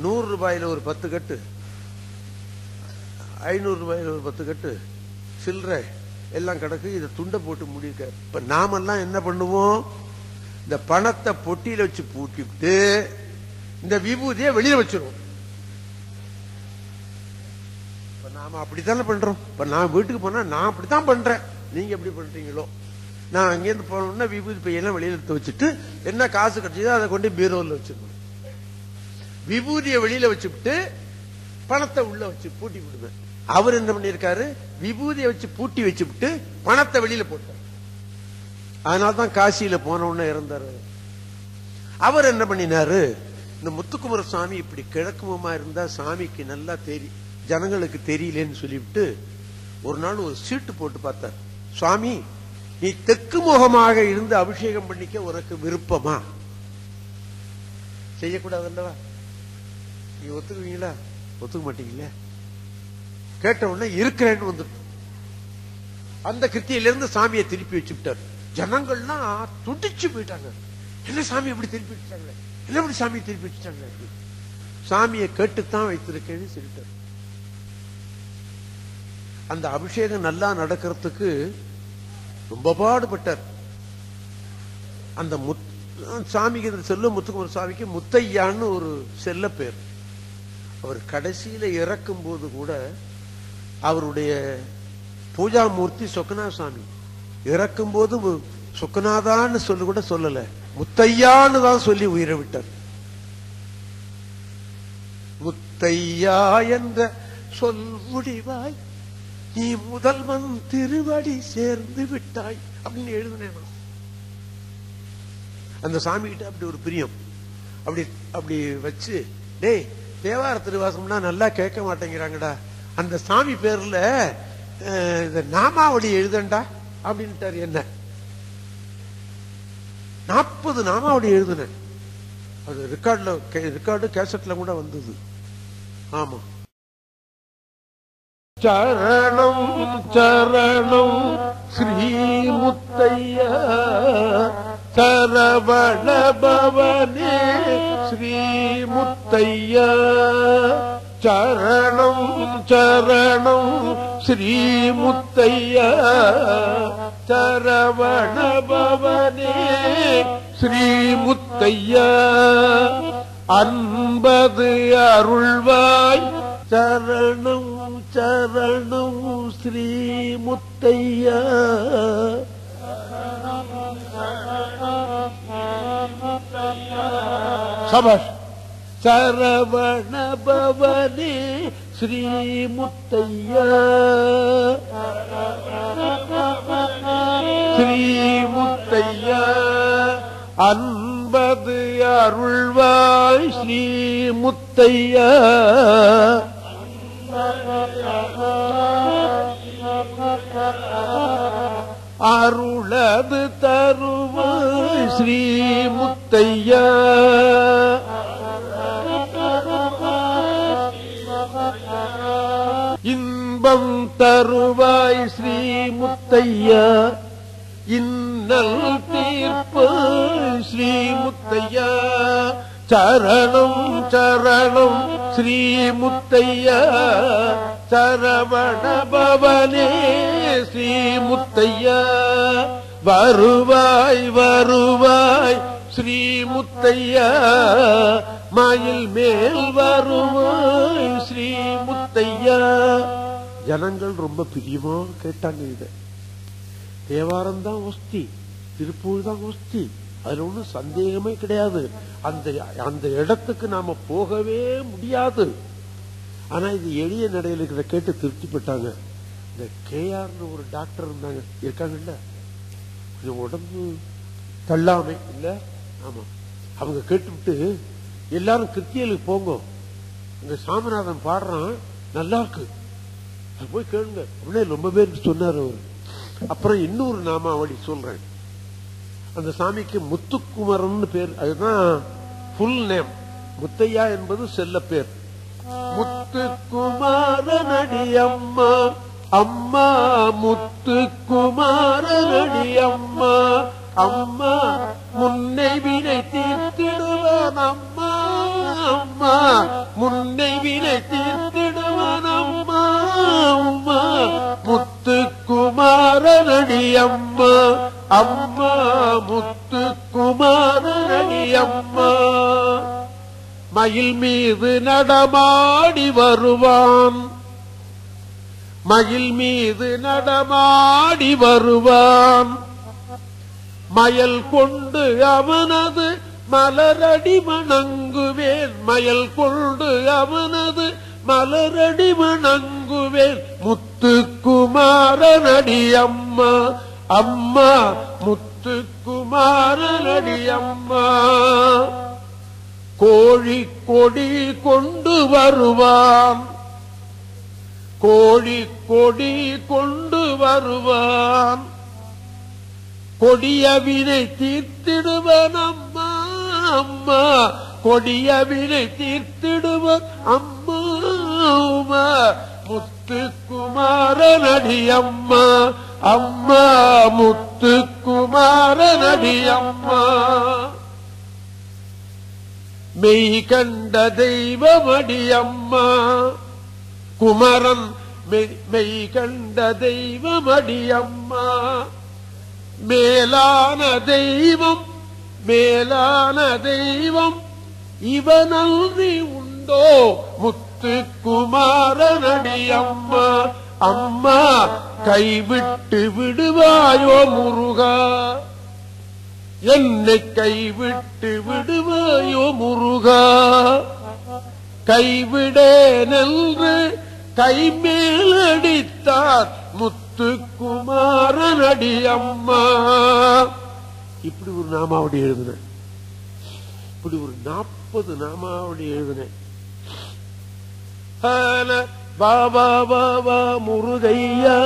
100 ரூபாயில ஒரு 10 கட்டு, 500 ரூபாயில ஒரு 10 கட்டு சில்லறை எல்லாம் கிடக்கு. இதை துண்டை போட்டு முடியிருக்காரு. இப்ப நாமெல்லாம் என்ன பண்ணுவோம்? இந்த பணத்தை பொட்டியில வச்சு பூட்டிவிட்டு இந்த விபூதியை வெளியில வச்சிருவோம். இப்ப நாம அப்படித்தானே பண்றோம். இப்ப நான் வீட்டுக்கு போனா நான் அப்படித்தான் பண்றேன். நீங்க எப்படி பண்றீங்களோ? நான் அங்கேருந்து போனோம்னா விபூதி பையெல்லாம் வெளியில எடுத்து வச்சுட்டு என்ன காசு கிடைச்சதோ அதை கொண்டு பீரோல வச்சிருக்கணும். விபூதியை வெளியில வச்சுட்டு பணத்தை உள்ள வச்சு பூட்டி விடுவேன். அவர் என்ன பண்ணிருக்காரு? விபூதியை வச்சு பூட்டி வச்சுட்டு பணத்தை வெளியில போட்டார். அதனால்தான் காசியில போன உடனே இறந்தாரு. அவர் என்ன பண்ணினாரு? இந்த முத்துக்குமர சாமி இப்படி கிழக்குமமா இருந்தா சாமிக்கு நல்லா ஜனங்களுக்கு தெரியலன்னு சொல்லிவிட்டு ஒரு நாள் ஒரு சீட்டு போட்டு பார்த்தார். சுவாமி, நீ தெற்கு முகமாக இருந்து அபிஷேகம் பண்ணிக்க உனக்கு விருப்பமா? செய்யக்கூடாது அல்லவா? நீ ஒத்துக்குவீங்களா? ஒத்துக்க மாட்டீங்களே. கேட்ட உடனே இருக்கிறேன்னு வந்துட்டு அந்த கிருத்தியிலிருந்து சாமியை திருப்பி வச்சுட்டார். ஜனங்கள்லாம் துடிச்சு போயிட்டாங்க. என்ன சாமி எப்படி திருப்பி வச்சுட்டாங்களே, என்ன எப்படி சாமியை திருப்பி வச்சுட்டாங்களே. சாமியை கேட்டுத்தான் வைத்திருக்கேன்னு சொல்லிட்டார். அந்த அபிஷேகம் நல்லா நடக்கிறதுக்கு ரொம்ப பாடுபட்டார். அந்த சாமிக்கு செல்ல முத்துக்குமர சுவாமிக்கு முத்தையான்னு ஒரு செல்ல பேர். அவர் கடைசியில இறக்கும் போது கூட அவருடைய பூஜாமூர்த்தி சொக்கநாத சாமி. இறக்கும் போது சொக்கநாதான்னு சொல்லி கூட சொல்லல, முத்தையான்னு தான் சொல்லி உயிரை விட்டார். முத்தையா என்ற சொல் முடிவாய் நீ முதல்வன் திருவடி சேர்ந்து விட்டாய் அப்படின்னு எழுதுனேன். அந்த சாமி கிட்ட அப்படி ஒரு பிரியம். அப்படி அப்படி வச்சு, டேய் தேவார திருவாசம்னா நல்லா கேட்க மாட்டேங்கிறாங்கடா, அந்த சாமி பேர்ல நாமாவளி எழுதண்டா அப்படின்ட்டாரு. என்ன 40 நாமாவளி எழுதுனேன். அது ரெக்கார்டு கேசட்ல கூட வந்தது. ஆமா. சரணம் சரணம் ஸ்ரீ முத்தையா சரவண பவனே ஸ்ரீ முத்தையா சரணம் சரணம் ஸ்ரீ முத்தையா சரவண பவனே ஸ்ரீ முத்தையா அன்பது அருள்வாய் சரணம் சரணம் ஸ்ரீ முத்தையா சபாஷ் சரவண பவனே ஸ்ரீ முத்தையா ஸ்ரீ முத்தையா அன்பது அருள்வாய் ஸ்ரீ முத்தையா அருளது தருவாய் ஸ்ரீ முத்தையா இன்பம் தருவாய் ஸ்ரீ முத்தையா இன்னல் தீர்ப்பு ஸ்ரீ முத்தையா சரணம் சரணம் ஸ்ரீ முத்தையா சரவண பவனே ஸ்ரீ முத்தையா வருவாய் வருவாய் ஸ்ரீ முத்தையா மயில் மேல் வருவாய் ஸ்ரீ முத்தையா. ஜனங்கள் ரொம்ப பிரியமா கேட்டாங்க. இத தேவாரம் தான் ஒஸ்தி, திருப்பூர் தான் ஒஸ்தி, அதுல ஒன்றும் சந்தேகமே கிடையாது. அந்த இடத்துக்கு நாம போகவே முடியாது. ஆனா இது எளிய நடையில் இருக்கிற கேட்டு திருப்திப்பட்டாங்க. இந்த கேஆர்னு ஒரு டாக்டர் இருந்தாங்க, இருக்காங்கல்ல, கொஞ்சம் உடம்பு தள்ளாமை இல்ல, ஆமா, அவங்க கேட்டுவிட்டு எல்லாரும் கிருத்தியலுக்கு போங்க, அங்க சாமிநாதன் பாடுறான் நல்லா இருக்கு, அது போய் கேளுங்க அப்படின்னு ரொம்ப பேருக்கு சொன்னார் அவரு. அப்புறம் இன்னொரு நாமாவளி சொல்றேன். அந்த சாமிக்கு முத்துக்குமரன் பேர், அதுதான் ஃபுல் நேம். முத்தையா என்பது செல்ல பேர். முத்துக்குமாரனடி அம்மா அம்மா முத்துக்குமாரனடி அம்மா அம்மா முன்னை வினை தீர்த்திடுவான் அம்மா அம்மா முன்னை வினை தீர்த்திடுவான் அம்மா அம்மா முத்துக்குமாரனடி அம்மா அம்மா முத்துக்குமாரனடி அம்மா. மயில் மீது நடமாடி வருவான், மயில் மீது நடமாடி வருவான், மயல் கொண்டு அவனது மலரடி வணங்குவேன், மயல் கொண்டு அவனது மலரடி வணங்குவேன். முத்துக்குமாரனடி அம்மா அம்மா முத்துக்குமாரனடி அம்மா. கோழி கொடி கொண்டு வருவான், கோழி கொடி கொண்டு வருவான், கொடிய வினை தீர்த்திடுவன் அம்மா அம்மா கொடிய வினை தீர்த்திடுவன் அம்மா அம்மா. முத்துக்குமாரனடி அம்மா அம்மா முத்துக்குமாரனடி அம்மா. மெய் கண்ட தெய்வமடி அம்மா குமரன், மெய் கண்ட தெய்வமடி அம்மா. மேலான தெய்வம் மேலான தெய்வம் இவனல்றி உண்டோ. முத்துக்குமாரனடி அம்மா அம்மா கைவிட்டு விடுவாயோ முருகா, என்னை கைவிட்டு விடுவாயோ முருகா. கைவிடேனென்று கைமேல் அடித்தார் முத்துக்குமாரன் அடி அம்மா. இப்படி ஒரு நாமாவளி எழுதினேன். இப்படி ஒரு 40 நாமாவளி எழுதினேன். பாபா பாபா முருகையா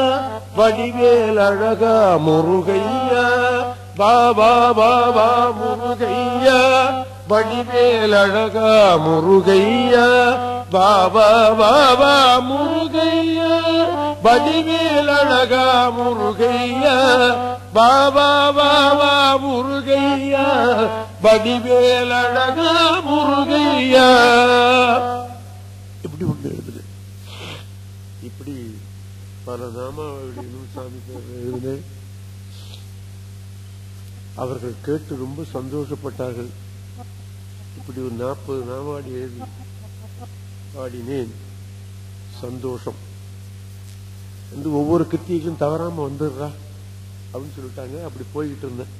வடிவேல் அழகா முருகையா, பாபா பாபா முருகையா வடிவேல் அழகா முருகையா, பாபா பாபா முருகையா வடிவேல் அழகா முருகையா, பாபா பாபா முருகையா வடிவேல் அழகா முருகையா. இப்படி ஒண்ணு எழுதுனேன். இப்படி பல நாமாவளிகளும் சாமி பேர் எழுதினேன். அவர்கள் கேட்டு ரொம்ப சந்தோஷப்பட்டார்கள். இப்படி ஒரு 40 நாமாவளி எழுதி பாடினேன். சந்தோஷம் என்று ஒவ்வொரு கிருத்திகளும் தவறாம வந்துடுறா அப்படின்னு சொல்லிட்டாங்க. அப்படி போய்கிட்டு இருந்தேன்.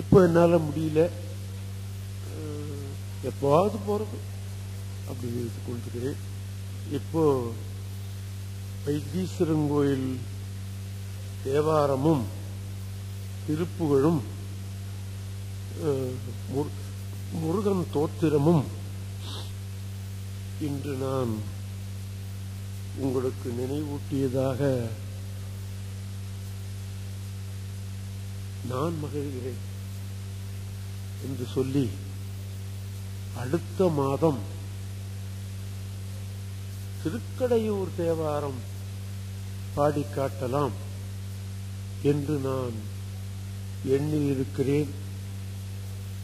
இப்போ என்னால முடியல, எப்போவாவது போறது அப்படி கொண்டிருக்கிறேன். இப்போ வைத்தீஸ்வரன் கோயில் தேவாரமும் திருப்புகழும் முருகன் தோத்திரமும் இன்று நான் உங்களுக்கு நினைவூட்டியதாக நான் மகிழ்கிறேன் என்று சொல்லி அடுத்த மாதம் திருக்கடையூர் தேவாரம் பாடி காட்டலாம் என்று நான் எண்ணியிருக்கிறேன்.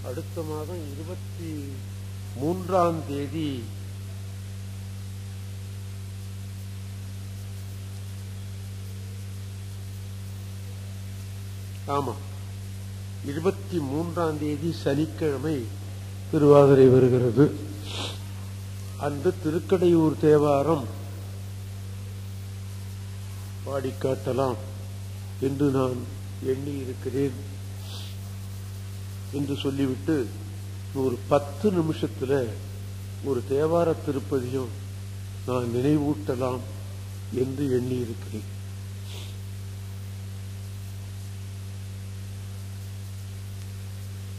அடுத்த மாதம் 23ஆம் தேதி ஆமா 23ஆம் தேதி சனிக்கிழமை திருவாதிரை வருகிறது. அன்று திருக்கடையூர் தேவாரம் பாடிக்காட்டலாம் என்று நான் எண்ணி இருக்கிறேன் என்று சொல்லிவிட்டு ஒரு 10 நிமிஷத்துல ஒரு தேவார திருப்பதியும் நான் நினைவூட்டலாம் என்று எண்ணி இருக்கிறேன்.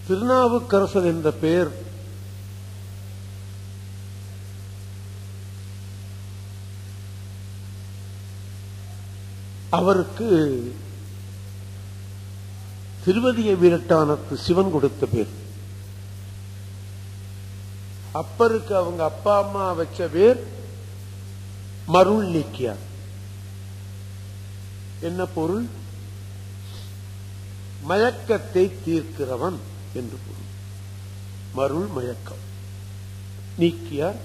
திருநாவுக்கரசர் என்ற பெயர் அவருக்கு திருவதிய வீரட்டானத்து சிவன் கொடுத்த பேர். அப்பருக்கு அவங்க அப்பா அம்மா வச்ச பேர் மருள் நீக்கியார். என்ன பொருள்? மயக்கத்தை தீர்க்கிறவன் என்று பொருள். மருள் மயக்கம். நீக்கியார்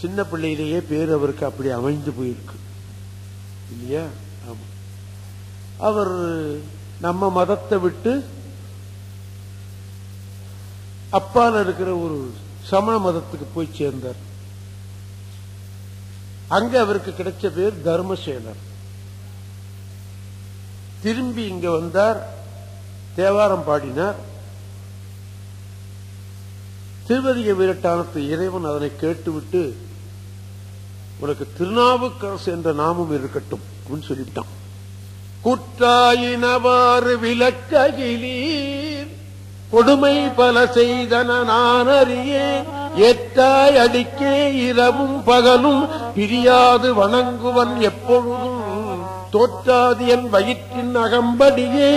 சின்ன பிள்ளையிலேயே பேர் அவருக்கு அப்படி அமைந்து போயிருக்கு இல்லையா? ஆமா. அவர் நம்ம மதத்தை விட்டு அப்பால இருக்கிற ஒரு சமண மதத்துக்கு போய் சேர்ந்தார். அங்க அவருக்கு கிடைச்ச பேர் தர்மசேனர். திரும்பி இங்க வந்தார், தேவாரம் பாடினார். திருவதிய வீரட்டானத்து இறைவன் அதனை கேட்டுவிட்டு உனக்கு திருநாவுக்கரசு என்ற நாமம் இருக்கட்டும் அப்படின்னு சொல்லிவிட்டான். குற்றாயினவாறு விளக்ககிலீர் கொடுமை பல செய்தன நான் அறியேன், ஏற்றாய் அடிக்கே இரவும் பகலும் பிரியாது வணங்குவன் எப்பொழுதும், தோற்றாது என் வயிற்றின் அகம்படியே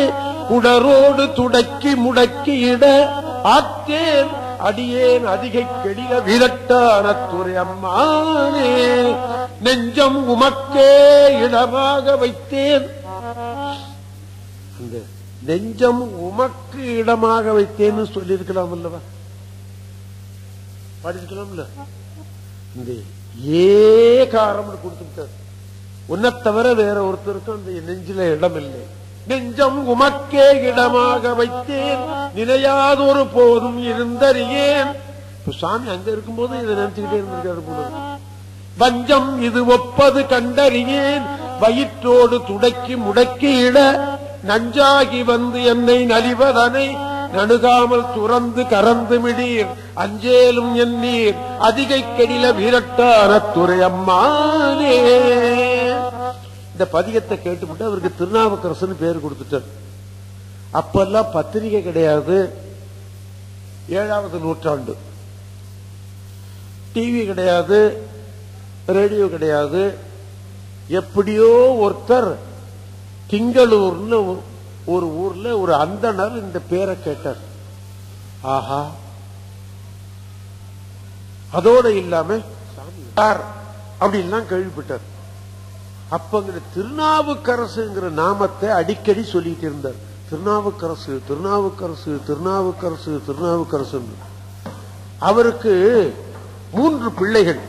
குடரோடு துடக்கி முடக்கி இட ஆற்றேன் அடியேன் அதிகை கெடில விரட்டான துறை அம்மானே, நெஞ்சம் உமக்கே இடமாக வைத்தேன். அந்த நெஞ்சம் உமக்கு இடமாக வைத்தேன்னு சொல்லியிருக்கலாம் அல்லவா? பாடிருக்கலாம்ல. இந்த ஏகாரம் கொடுத்துட்டார். உன்னை தவிர வேற ஒருத்தருக்கும் அந்த நெஞ்சில இடம் இல்லை. நெஞ்சம் உமக்கே இடமாக வைத்தேன் நிலையாதொரு போதும் இருந்தறியேன். இப்ப சாமி அங்க இருக்கும்போது இதை நினைச்சுக்கிட்டே இருந்திருக்காரு போல. வஞ்சம் இது ஒப்பது கண்டறியேன் வயிற்றோடு துடக்கி முடக்கி இட, நஞ்சாகி வந்து என்னை நலிவதனை நணுகாமல் துறந்து கறந்து மிடீர் அஞ்சேலும் எண்ணீர் அதிகை கெடில வீரட்டான துறையம்மானே. இந்த பதிகத்தை கேட்டுவிட்டு அவருக்கு திருநாவுக்கரசன் பேர் கொடுத்துட்டார். அப்பெல்லாம் பத்திரிகை கிடையாது, 7வது நூற்றாண்டு. டிவி கிடையாது, ரேடியோ கிடையாது. எப்படியோ ஒருத்தர் திங்களூர்னு ஒரு ஊர்ல ஒரு அந்தணர் இந்த பேரை கேட்டார். ஆஹா, அதோட இல்லாம அப்படின்லாம் கேள்விப்பட்டார். அப்பங்கிற திருநாவுக்கரசுங்கிற நாமத்தை அடிக்கடி சொல்லிட்டு இருந்தார். திருநாவுக்கரசு, திருநாவுக்கரசு, திருநாவுக்கரசு, திருநாவுக்கரசு. அவருக்கு 3 பிள்ளைகள்.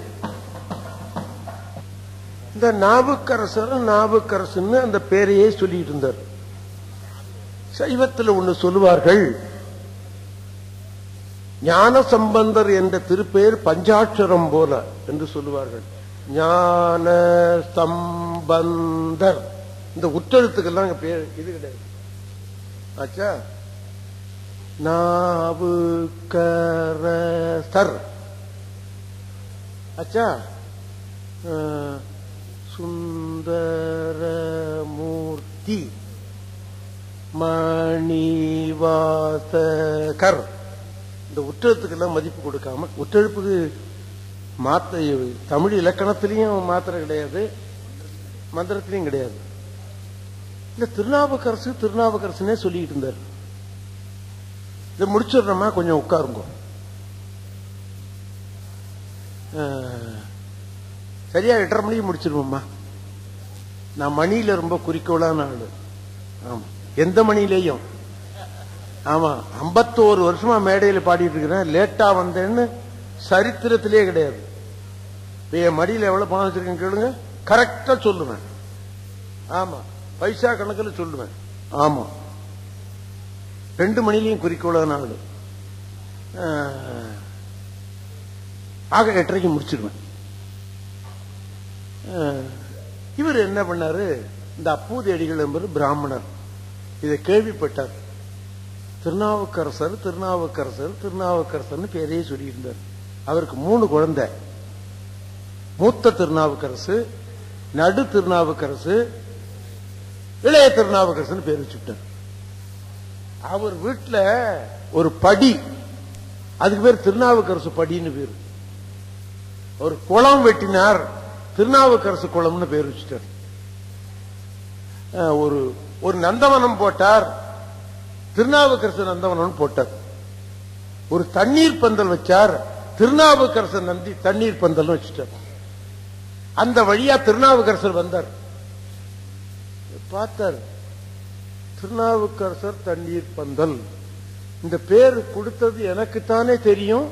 இந்த நாவுக்கரசர் நாவுக்கரசுன்னு அந்த பேரையே சொல்லிட்டு இருந்தார். சைவத்தில் ஒண்ணு சொல்லுவார்கள், ஞான சம்பந்தர் என்ற திருப்பெயர் பஞ்சாட்சரம் போல என்று சொல்லுவார்கள். ஞான சம்பந்தர் இந்த உற்றெழுத்துக்கெல்லாம் பேர் இது கிடையாது. ஆச்சா, நாவுக்கரசர் ஆச்சா, சுந்தரமூர்த்தி, மணிவாசகர். இந்த உற்றெழுத்துக்கெல்லாம் மதிப்பு கொடுக்காம, உற்றெழுப்புக்கு மாத்த தமிழ் இலக்கணத்திலையும் மாத்திரை கிடையாது, மந்திரத்திலையும் கிடையாது. இல்ல திருநாவுக்கரசு திருநாவுக்கரசுனே சொல்லிட்டு இருந்தார். இதை முடிச்சிடுறோமா, கொஞ்சம் உட்காருங்க. சரியா 8:30 மணிக்கு முடிச்சிருவோம்மா. நான் மணியில ரொம்ப குறிக்கோளான ஆளு. ஆமா, எந்த மணியிலையும். ஆமா, 51 வருஷமா மேடையில பாடிட்டு இருக்கிறேன். லேட்டா வந்தேன்னு சரித்திரத்திலே கிடையாது. என் மடியில எவ்வளவு பணம் வச்சிருக்கேன்னு கேளுங்க, கரெக்டா சொல்லுவேன். ஆமா, பைசா கணக்கில் சொல்லுவேன். ஆமா, 2 மணிலையும் குறிக்கோளான ஆளு. ஆக 8:30க்கு முடிச்சிருவேன். இவர் என்ன பண்ணாரு, இந்த அப்பூதியடிகள் என்பது பிராமணர், இதை கேள்விப்பட்டார். திருநாவுக்கரசர் திருநாவுக்கரசர் திருநாவுக்கரசர் பேரையே சொல்லியிருந்தார். அவருக்கு 3 குழந்தை. மூத்த திருநாவுக்கரசு, நடு திருநாவுக்கரசு, இளைய திருநாவுக்கரசு பேர் வச்சுட்டார். அவர் வீட்டுல ஒரு படி, அதுக்கு பேர் திருநாவுக்கரசு படின்னு பேரு. ஒரு குளம் வெட்டினார், திருநாவுக்கரசு குளம்னு பேர் வச்சுட்டார். ஒரு நந்தவனம் போட்டார், திருநாவுக்கரசு நந்தவனம் போட்டார். ஒரு தண்ணீர் பந்தல் வச்சார், திருநாவுக்கரசு தண்ணீர் பந்தல் வச்சுட்டார். அந்த வழியா திருநாவுக்கரசர் வந்தார். பார்த்தார், திருநாவுக்கரசர் தண்ணீர் பந்தல். இந்த பேர் கொடுத்தது எனக்குத்தானே தெரியும்,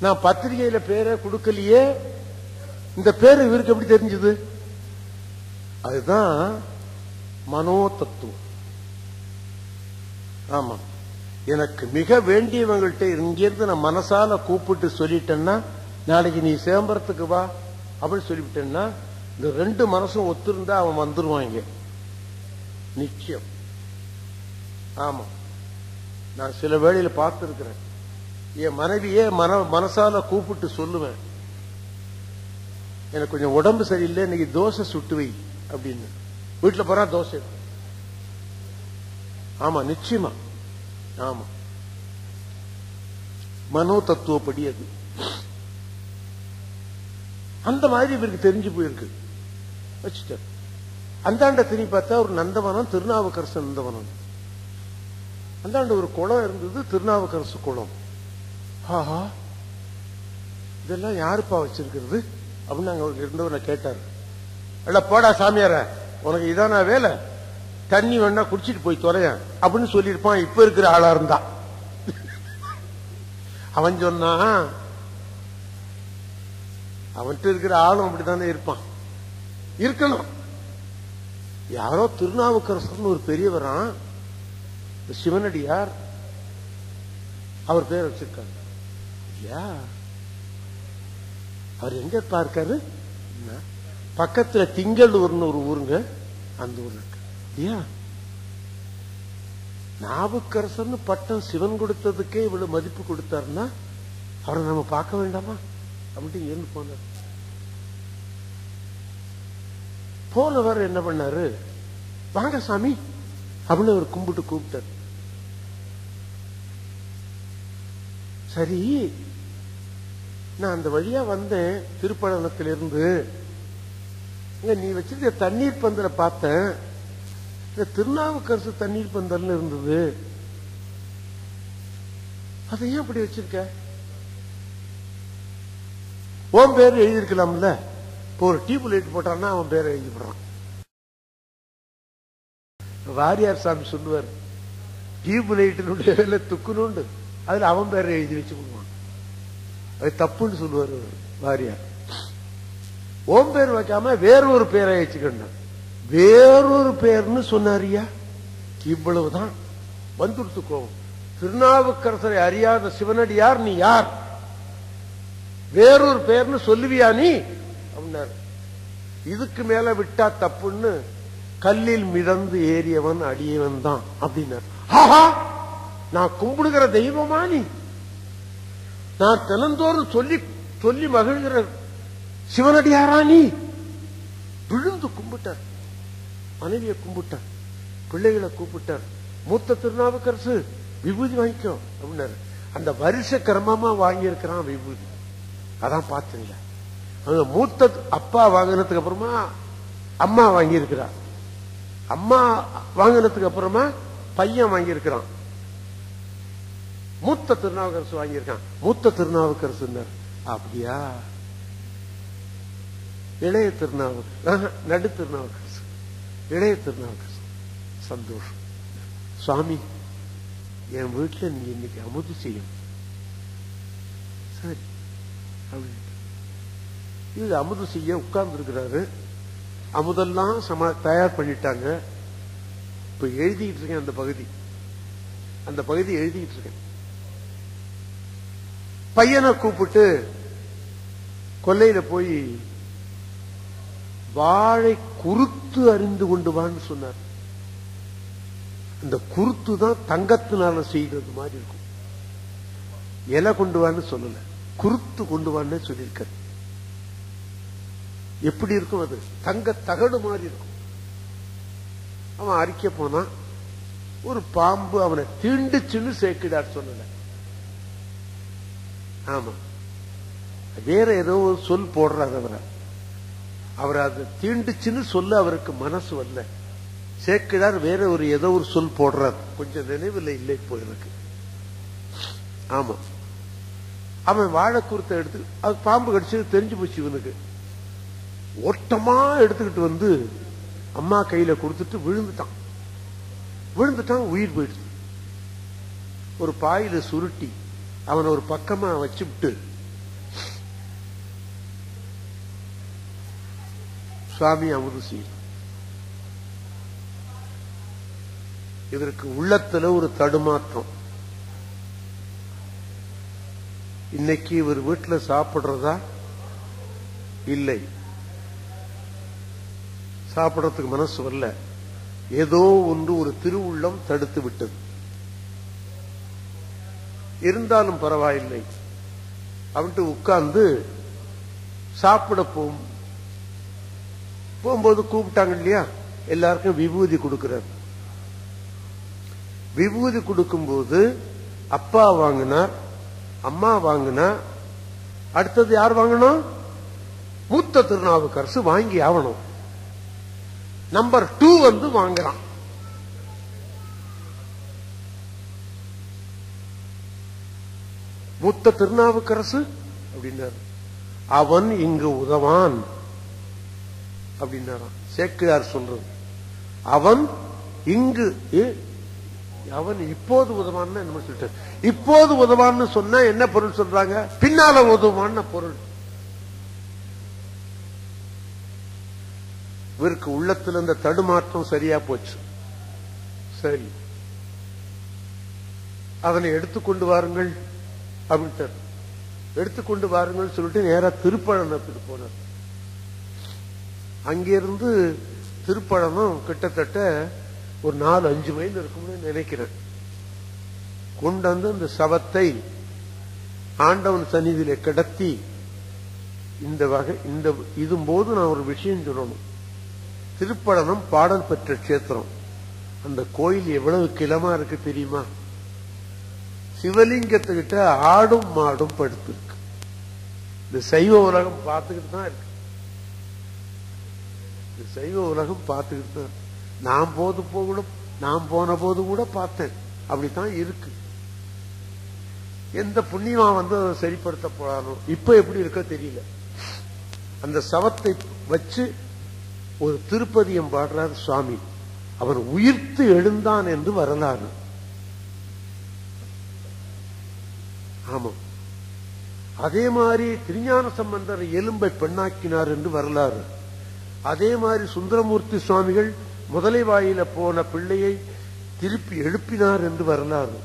நான் பத்திரிகையில பேரை கொடுக்கலையே, இந்த பேர் இவருக்கு எப்படி தெரிஞ்சது? அதுதான் மனோ தத்துவம். ஆமா, எனக்கு மிக வேண்டியவங்கள்ட்ட இங்கிருந்து நான் மனசால கூப்பிட்டு சொல்லிட்டேன்னா, நாளைக்கு நீ சேம்பரத்துக்கு வா அப்படின்னு சொல்லிவிட்டேன்னா, இந்த 2 மனசும் ஒத்திருந்தா அவன் வந்துருவான் இங்க நிச்சயம். ஆமா, நான் சில வேளையில பார்த்திருக்கிறேன். என் மனைவியே மனசால கூப்பிட்டு சொல்லுவேன், எனக்கு கொஞ்சம் உடம்பு சரியில்லை, இன்னைக்கு தோசை சுட்டு வை அப்படின்னு. வீட்டுல போறா தோசை. ஆமா, நிச்சயமா. ஆமா, மனோ தத்துவப்படி அது. அந்த மாதிரி இவருக்கு தெரிஞ்சு போயிருக்கு. வச்சுட்டார். அந்தாண்ட திரும்பி பார்த்தா ஒரு நந்தவனம், திருநாவுக்கரசு நந்தவனம். அந்தாண்ட ஒரு குளம் இருந்தது, திருநாவுக்கரசு குளம். ஆஹா, இதெல்லாம் யாருப்பா வச்சிருக்கிறது அப்படின்னு அங்க இருந்தவரை கேட்டார். இல்ல போடா சாமியார, உனக்கு இதான வேலை, தண்ணி வேணா குடிச்சிட்டு போய் துறைய அப்படின்னு சொல்லியிருப்பான் இப்ப இருக்கிற ஆளா இருந்தா. அவன் சொன்னா, அவன்கிட்ட இருக்கிற ஆளும் அப்படித்தானே இருப்பான், இருக்கணும். யாரோ திருநாவுக்கரசர் ஒரு பெரியவரா, சிவனடியார், அவர் பேர் வச்சிருக்காங்க. அவர் எங்க பார்க்காரு, பக்கத்துல திங்களூர்னு ஒரு ஊருங்க, அந்த ஊர்ல இருக்கு. நாவுக்கரசர்னு பட்டம் சிவன் கொடுத்ததுக்கே இவ்வளவு மதிப்பு கொடுத்தாருன்னா அவரை நம்ம பார்க்க வேண்டாமா அப்படின்ட்டு இருந்து போனார். போனவர் என்ன பண்ணாரு, வாங்க சாமி அப்படின்னு அவர் கும்பிட்டு கூப்பிட்டார். சரி, நான் அந்த வழியா வந்தேன் திருப்பழனத்திலிருந்து, நீ வச்சிருக்க தண்ணீர் பந்தல பார்த்தேன், இந்த திருநாவுக்கரசு தண்ணீர் பந்தல் இருந்தது, அதை ஏன் அப்படி வச்சிருக்க? உன் பேர் எழுதிருக்கலாம்ல. இப்போ ஒரு டியூப் லைட் போட்டான்னா அவன் பேரை எழுதி போடுறான். வாரியார் சாமி சொல்லுவார், டியூப் லைட்டினுடைய வேலை துக்குனுண்டு, அதுல அவன் பேரை எழுதி வச்சு கொடுவான். அது தப்புன்னு சொல்லுவார் வாரியார். ஓம் பேர் வைக்காம வேறொரு பேரை வச்சுக்கணும். வேறொரு பேர்னு சொன்னாரியா, இவ்வளவுதான் வந்துருத்து கோபம். திருநாவுக்கரசரை அறியாத சிவனடியார் நீ யார், வேறொரு பேர்னு சொல்லுவியா நீ அப்படின்னாரு. இதுக்கு மேல விட்டா தப்புன்னு கல்லில் மிதந்து ஏறியவன் அடியவன் தான் அப்படின்னாரு. ஆஹா, நான் கும்பிடுகிற தெய்வமா நீ, நான் தினந்தோறும் சொல்லி சொல்லி மகிழ்கிற சிவனடியாரா நீ? விழுந்து கும்பிட்டார். மனைவியை கும்பிட்டார், பிள்ளைகளை கூப்பிட்டார். மூத்த திருநாவுக்கரசு விபூதி வாங்கிக்கோ அப்படின்னாரு. அந்த வருஷ கிரமமா வாங்கி இருக்கிறான் விபூதி. அதான் பாத்தீங்களா, மூத்த அப்பா வாங்கினதுக்கு அப்புறமா அம்மா வாங்கி இருக்கிறான், அம்மா வாங்கினதுக்கு அப்புறமா பையன் வாங்கி இருக்கிறான், மூத்த திருநாவுக்கரசு வாங்கியிருக்கான். மூத்த திருநாவுக்கரசு அப்படியா? இளைய திருநாவுக்கரசு, நடு திருநாவுக்கரசு, இளைய திருநாவுக்கரசு. சந்தோஷம். சுவாமி, என் வீட்டுல நீ இன்னைக்கு அமுது செய்யும். சரி அப்படின்னு இது அமுது செய்ய உட்கார்ந்து இருக்கிறாரு. அமுதெல்லாம் தயார் பண்ணிட்டாங்க. இப்ப எழுதிட்டு இருக்கேன் அந்த பகுதி எழுதிட்டு இருக்கேன். பையனை கூப்பிட்டு கொல்லையில போய் வாழை குருத்து அறிந்து கொண்டு வான்னு சொன்னார். இந்த குருத்து தான் தங்கத்தினால செய்கிறது மாதிரி இருக்கும். இலை கொண்டு வான்னு சொல்லல, குருத்து கொண்டு வான்னு சொல்லியிருக்காரு. எப்படி இருக்கும் அது? தங்க தகடு மாதிரி இருக்கும். அவன் அறிக்கை போனான். ஒரு பாம்பு அவனை தீண்டுச்சுன்னு சேக்கிடார் சொல்லல. ஆமா, வேற ஏதோ ஒரு சொல் போடுறாரு. அவர் அது தீண்டுச்சுன்னு சொல்ல அவருக்கு மனசு வரல. சேக்கிடார் வேற ஒரு ஏதோ ஒரு சொல் போடுறார். கொஞ்சம் நினைவில் இல்லை போயிருக்கு. ஆமா, அவன் வாழைக்கூரத்தை எடுத்து, அது பாம்பு கடிச்சு தெரிஞ்சு போச்சு இவனுக்கு. ஓட்டமா எடுத்துக்கிட்டு வந்து அம்மா கையில கொடுத்துட்டு விழுந்துட்டான். உயிர் போயிடுச்சு. ஒரு பாயில சுருட்டி அவனை ஒரு பக்கமா வச்சுட்டு, சுவாமி அமுது செய்யும். இதற்கு உள்ளத்துல ஒரு தடுமாற்றம். இன்னைக்கு இவர் வீட்டுல சாப்பிடுறதா இல்லை, சாப்பிடறதுக்கு மனசு வரல. ஏதோ ஒன்று ஒரு திருவுள்ளம் தடுத்து விட்டது. இருந்தாலும் பரவாயில்லை அப்படின்ட்டு உட்கார்ந்து சாப்பிட போகும்போது கூப்பிட்டாங்க இல்லையா, எல்லாருக்கும் விபூதி கொடுக்கிறார். விபூதி கொடுக்கும் போது அப்பா வாங்கினார், அம்மா வாங்கினா, அடுத்தது யார் வாங்கணும்? மூத்த திருநாவுக்கரசு வாங்கி ஆகணும். நம்பர் 2 வந்து வாங்குறான். மூத்த திருநாவுக்கரசு அப்படின்னாரு. அவன் இங்கு உதவான் அப்படின்னாராம் சேக்கிழார் சொல்றது. அவன் இங்கு, அவன் இப்போது உதவான்னு என்ன சொல்லிட்டார். இப்போது உதவான்னு சொன்னா என்ன பொருள் சொல்றாங்க? பின்னால உதவான்னு பொருள். இவருக்கு உள்ளத்துல இந்த தடுமாற்றம் சரியா போச்சு. சரி, அதனை எடுத்துக்கொண்டு வாருங்கள் அப்படின்ட்டு, எடுத்துக்கொண்டு வாருங்கள் சொல்லிட்டு நேரா திருப்பழனத்துக்கு போனார். அங்கிருந்து திருப்பழனம் கிட்டத்தட்ட ஒரு 4-5 மைல் இருக்கும்னு நினைக்கிறேன். கொண்டு வந்து இந்த சவத்தை ஆண்டவன் சந்நிதியில கிடத்தி இந்த வகை இதும்போது நான் ஒரு விஷயம் சொல்லணும். திருப்பழனம் பாடல் பெற்ற கஷேத்திரம். அந்த கோயில் எவ்வளவு கிளமா இருக்கு தெரியுமா? சிவலிங்கத்துக்கிட்ட ஆடும் மாடும் படுத்திருக்கு. இந்த சைவ உலகம் பார்த்துக்கிட்டு தான் இருக்கு. இந்த சைவ உலகம் பார்த்துக்கிட்டு தான். நான் போன போது கூட பார்த்தேன். அப்படித்தான் இருக்கு. எந்த புண்ணியமா வந்து அதை சரிப்படுத்த போறானோ இப்ப எப்படி இருக்க தெரியல. அந்த சவத்தை வச்சு ஒரு திருப்பதியம் பாடுறார் சுவாமி. அவன் உயிர்த்து எழுந்தான் என்று வரலாறு. ஆமா. அதே மாதிரி திருஞான சம்பந்தர் எலும்பை பெண்ணாக்கினார் என்று வரலாறு. அதே மாதிரி சுந்தரமூர்த்தி சுவாமிகள் முதலை வாயில போன பிள்ளையை திருப்பி எழுப்பினார் என்று வரலாறு.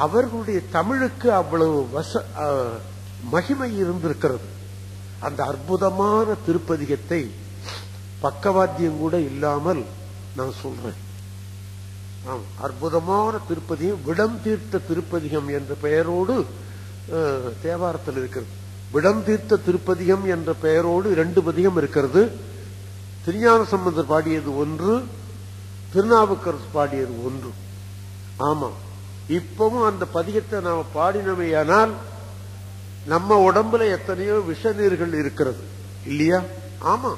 அவர்களுடைய தமிழுக்கு அவ்வளவு மகிமை இருந்திருக்கிறது. அந்த அற்புதமான திருப்பதிகத்தை பக்கவாத்தியம் கூட இல்லாமல் நான் சொல்றேன். அற்புதமான திருப்பதிகம் விடம் தீர்த்த திருப்பதிகம் என்ற பெயரோடு தேவாரத்தில் இருக்கிறது. விடம் தீர்த்த திருப்பதிகம் என்ற பெயரோடு 2 பதிகம் இருக்கிறது. திருஞான சம்பந்தர் பாடியது 1, திருநாவுக்கரசு பாடியது 1. ஆமா, இப்பவும் அந்த பதிகத்தை நாம பாடினமையானால் நம்ம உடம்புல எத்தனையோ விஷ நீர்கள் இருக்கிறது இல்லையா? ஆமா,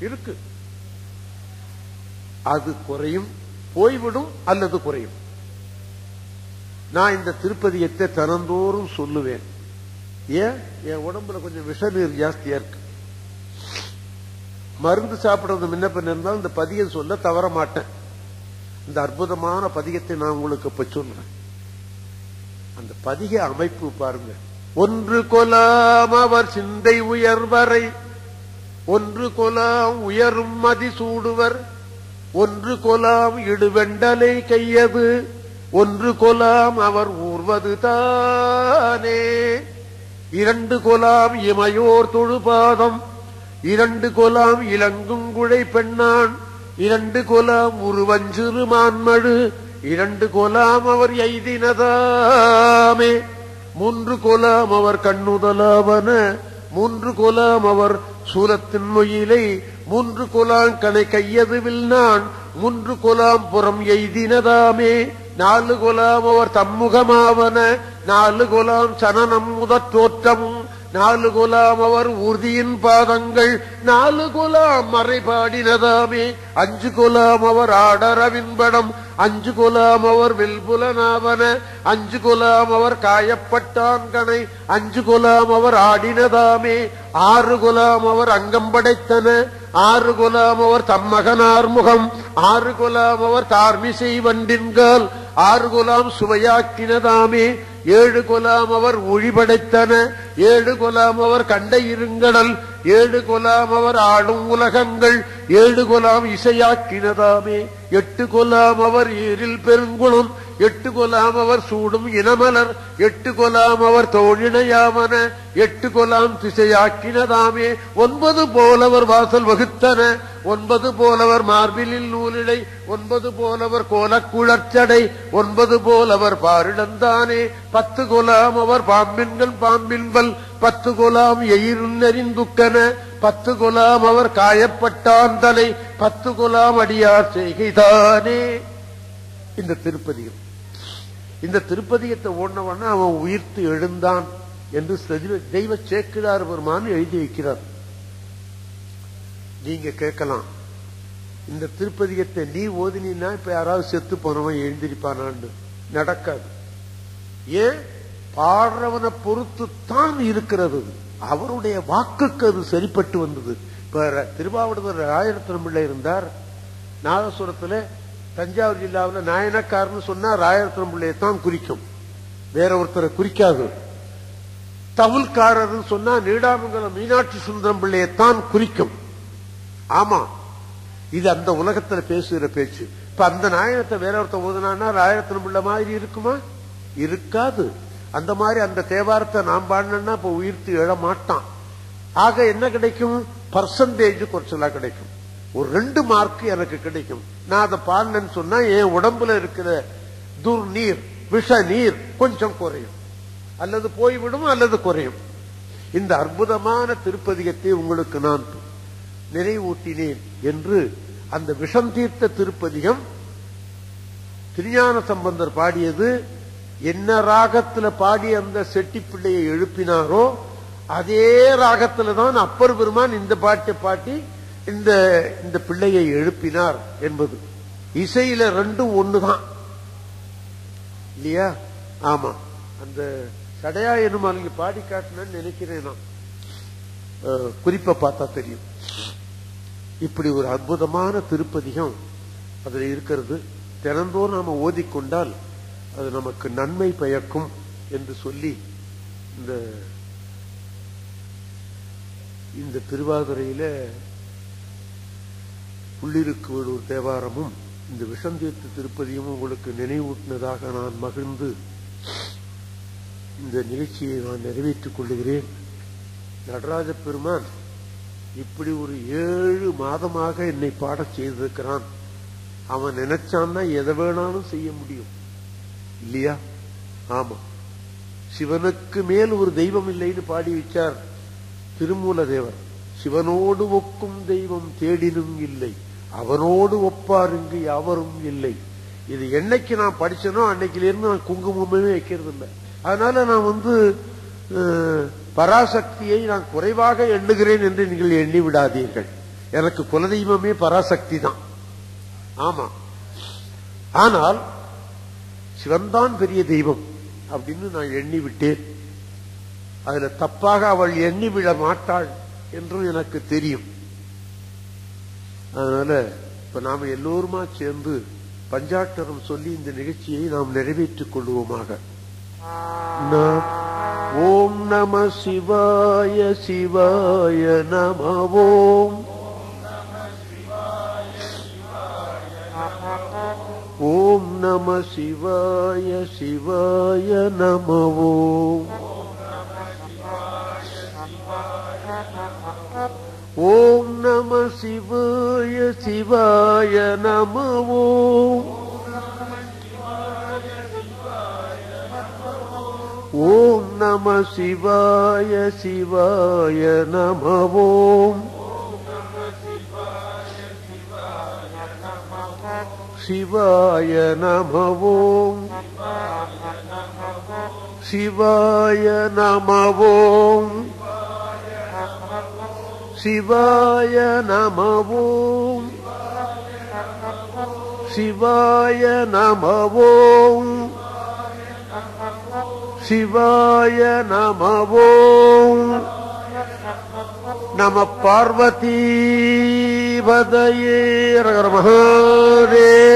இருக்கு. அது குறையும், போய்விடும் அல்லது குறையும். நான் இந்த திருப்பதியத்தை தினந்தோறும் சொல்லுவேன். ஏன்? என் உடம்புல கொஞ்சம் விஷ நீர் ஜாஸ்தியா இருக்கு. மருந்து சாப்பிடுறது முன்ன பின்ன இருந்தாலும் இந்த பதியம் சொல்ல தவற மாட்டேன். இந்த அற்புதமான பதிகத்தை நான் உங்களுக்கு இப்ப சொல்றேன். அந்த பதிக அமைப்பு பாருங்க. ஒன்று கொலாம் அவர் சிந்தை உயர்வரை, ஒன்று கொலாம் உயரும் மதி சூடுவர், ஒன்று கொலாம் இடுவெண்டலை கையது, ஒன்று கொலாம் அவர் ஊர்வது தானே, 2 கொலாம் இமையோர் தொழுபாதம், 2 கொலாம் இளங்குங்குழை பெண்ணான், 2 கொலாம் உருவஞ்சிறு மான்மழு, 2 கொலாம் அவர் எய்தினதாமே, 3 கொலாம் அவர் கண்ணுதலாவன, 3 கொலாம் அவர் சூலத்தின் மொயிலை, 3 கொலாம் கனை கையதுவில் நான், 3 கொலாம் புறம் எய்தினதாமே, 4 கொலாம் அவர் தம்முகமாவன, 4 கொலாம் சனனம் முதற் தோற்றமும், 4 கொலாம் அவர் ஊர்தியின் பாதங்கள், 4 கொலாம் மறைபாடினதாமே, 5 கொலாம் அவர் ஆடரவின்படம், 5 கொலாம் அவர் வெல்புலனாவன, 5 கொலாம் அவர் காயப்பட்டான் கணை, 5 கொலாம் அவர் ஆடினதாமே, 6 கொலாம் அவர் அங்கம் படைத்தன, 6 கொலாம் அவர் தம்மகனார் முகம், 6 கொலாம் அவர் தார்மிசை வண்டின்கால், 6 கொலாம் சுவையாக்கினதாமே, 7 கொலாம் அவர் ஒழிபடைத்தன, 7 கொலாம் அவர் கண்ட இருங்கடல், 7 கொலாம் அவர் ஆடும் உலகங்கள், 7 கொலாம் இசையாக்கினதாமே, 8 கொலாம் அவர் ஈரில் பெருங்குளம், 8 கொலாம் அவர் சூடும் இனமலர், 8 கொலாம் அவர் தோழினையாவன, 8 கொலாம் திசையாக்கினதாமே, 9 போலவர் வாசல் வகுத்தன, 9 போலவர் மார்பிலில் நூலிடை, 9 போலவர் கோலக்குழற்சடை, 9 போலவர் பாரிடந்தானே, 10 கொலாம் அவர் பாம்பின்கள் பாம்பின்பல், 10 கொலாம் எயிர்நெறிந்துக்கன, 10 கொலாம் அவர் காயப்பட்டான் தலை, 10 கொலாம் அடியார் செய்கைதானே. இந்த திருப்பதிகம், இந்த திருப்பதிகத்தை ஓடினவன அவன் உயிர்த்து எழுந்தான் என்று தெய்வ சேக்கிழார் பெருமான் எழுதி வைக்கிறார். நீங்க கேட்கலாம், இந்த திருப்பதிகத்தை நீ ஓதினா இப்ப யாராவது செத்து போனவன் எழுந்திருப்பானான்னு. நடக்காது. ஏன்? பாடுறவனை பொறுத்து தான் இருக்கிறது. அவருடைய வாக்குக்கு அது சரிப்பட்டு வந்தது. இப்ப திருவாவடுதுறை ராயரத்னம் பிள்ளை இருந்தார். நாகசுரத்துல தஞ்சாவூர் ஜில்லாவில் நாயனக்காரன்னு சொன்னா ராயரத்னம் பிள்ளையத்தான் குறிக்கும், வேற ஒருத்தரை குறிக்காது. தவுல்காரர் சொன்னா நீடாமங்கலம் மீனாட்சி சுந்தரம் பிள்ளையத்தான் குறிக்கும். ஆமா, இது அந்த உலகத்துல பேசுகிற பேச்சு. இப்ப அந்த நாயனத்தை வேற ஒருத்தர் ஓதுனா ராயரத்னம் பிள்ளை மாதிரி இருக்குமா? இருக்காது. அந்த மாதிரி அந்த தேவாரத்தை நாம் பாடினா இப்ப உயிர்த்து எழ மாட்டான். ஆக என்ன கிடைக்கும்? பர்சன்டேஜ் குறைச்சலா கிடைக்கும். ஒரு 2 மார்க் எனக்கு கிடைக்கும். நான் அதை பாடினேன்னு சொன்னா என் உடம்புல இருக்கிற துர்நீர் விஷ நீர் கொஞ்சம் குறையும், அல்லது போய்விடும் அல்லது குறையும். இந்த அற்புதமான திருப்பதிகத்தை உங்களுக்கு நான் நினைவூட்டினேன் என்று அந்த விஷம் தீர்த்த திருப்பதிகம் திருஞான சம்பந்தர் பாடியது. என்ன ராகத்துல பாடி அந்த செட்டி பிள்ளையை எழுப்பினாரோ அதே ராகத்துல தான் அப்பர் பெருமான் இந்த பாட்டை பாட்டி இந்த பிள்ளையை எழுப்பினார் என்பது. இசையில ரெண்டும் ஒண்ணுதான் இல்லையா? ஆமா, அந்த சடையா என்னும் அங்க பாடி காட்டினு நினைக்கிறேன் நான், குறிப்பா பார்த்தா தெரியும். இப்படி ஒரு அற்புதமான திருப்பதிகம் அதுல இருக்கிறது. தினந்தோறும் நாம ஓதிக்கொண்டால் அது நமக்கு நன்மை பயக்கும் என்று சொல்லி இந்த திருவாதிரையில புள்ளிருக்கு ஒரு தேவாரமும் இந்த விஷம் தீர்த்த திருப்பதியும் உங்களுக்கு நினைவூட்டினதாக நான் மகிழ்ந்து இந்த நிகழ்ச்சியை நான் நிறைவேற்றிக் கொள்ளுகிறேன். நடராஜ பெருமான் இப்படி ஒரு 7 மாதமாக என்னை பாடச் செய்திருக்கிறான். அவன் நினைச்சான்னா எதை வேணாலும் செய்ய முடியும் இல்லையா? ஆமா, சிவனுக்கு மேல் ஒரு தெய்வம் இல்லைன்னு பாடி வச்சார் திருமூல தேவர். சிவனோடு ஒக்கும் தெய்வம் தேடினும் இல்லை, அவனோடு ஒப்பாருங்கு யாவரும் இல்லை. இது என்னைக்கு நான் படிச்சனோ அன்னைக்கிலிருந்து நான் குங்குமமே வைக்கிறது இல்லை. அதனால நான் பராசக்தியை நான் குறைவாக எண்ணுகிறேன் என்று நீங்கள் எண்ணி விடாதீர்கள். எனக்கு குலதெய்வமே பராசக்தி தான். ஆமா, ஆனால் சிவன்தான் பெரிய தெய்வம் அப்படின்னு நான் எண்ணி விட்டேன். அதுல தப்பாக அவள் எண்ணி விட மாட்டாள் என்றும் எனக்கு தெரியும். அதனால இப்ப நாம எல்லோருமா சேர்ந்து பஞ்சாட்சரம் சொல்லி இந்த நிகழ்ச்சியை நாம் நிறைவேற்றிக் கொள்வோமாக. ஓம் நம சிவாய சிவாய நம. ஓம் ஓம் நம சிவாய சிவாய நம. ஓம் ஓம் நம சிவாய சிவாய நம. ஓம் ஓம் நம சிவாய சிவாய நம. ஓம் சிவாய நம. ஓம் சிவாய நம. ஓம் சிவாய நம. ஓம் சிவாய நம. ஓம் சிவாய நம. ஓம் நம பார்வதி பதயே. ஹர ஹர மகாதேவ.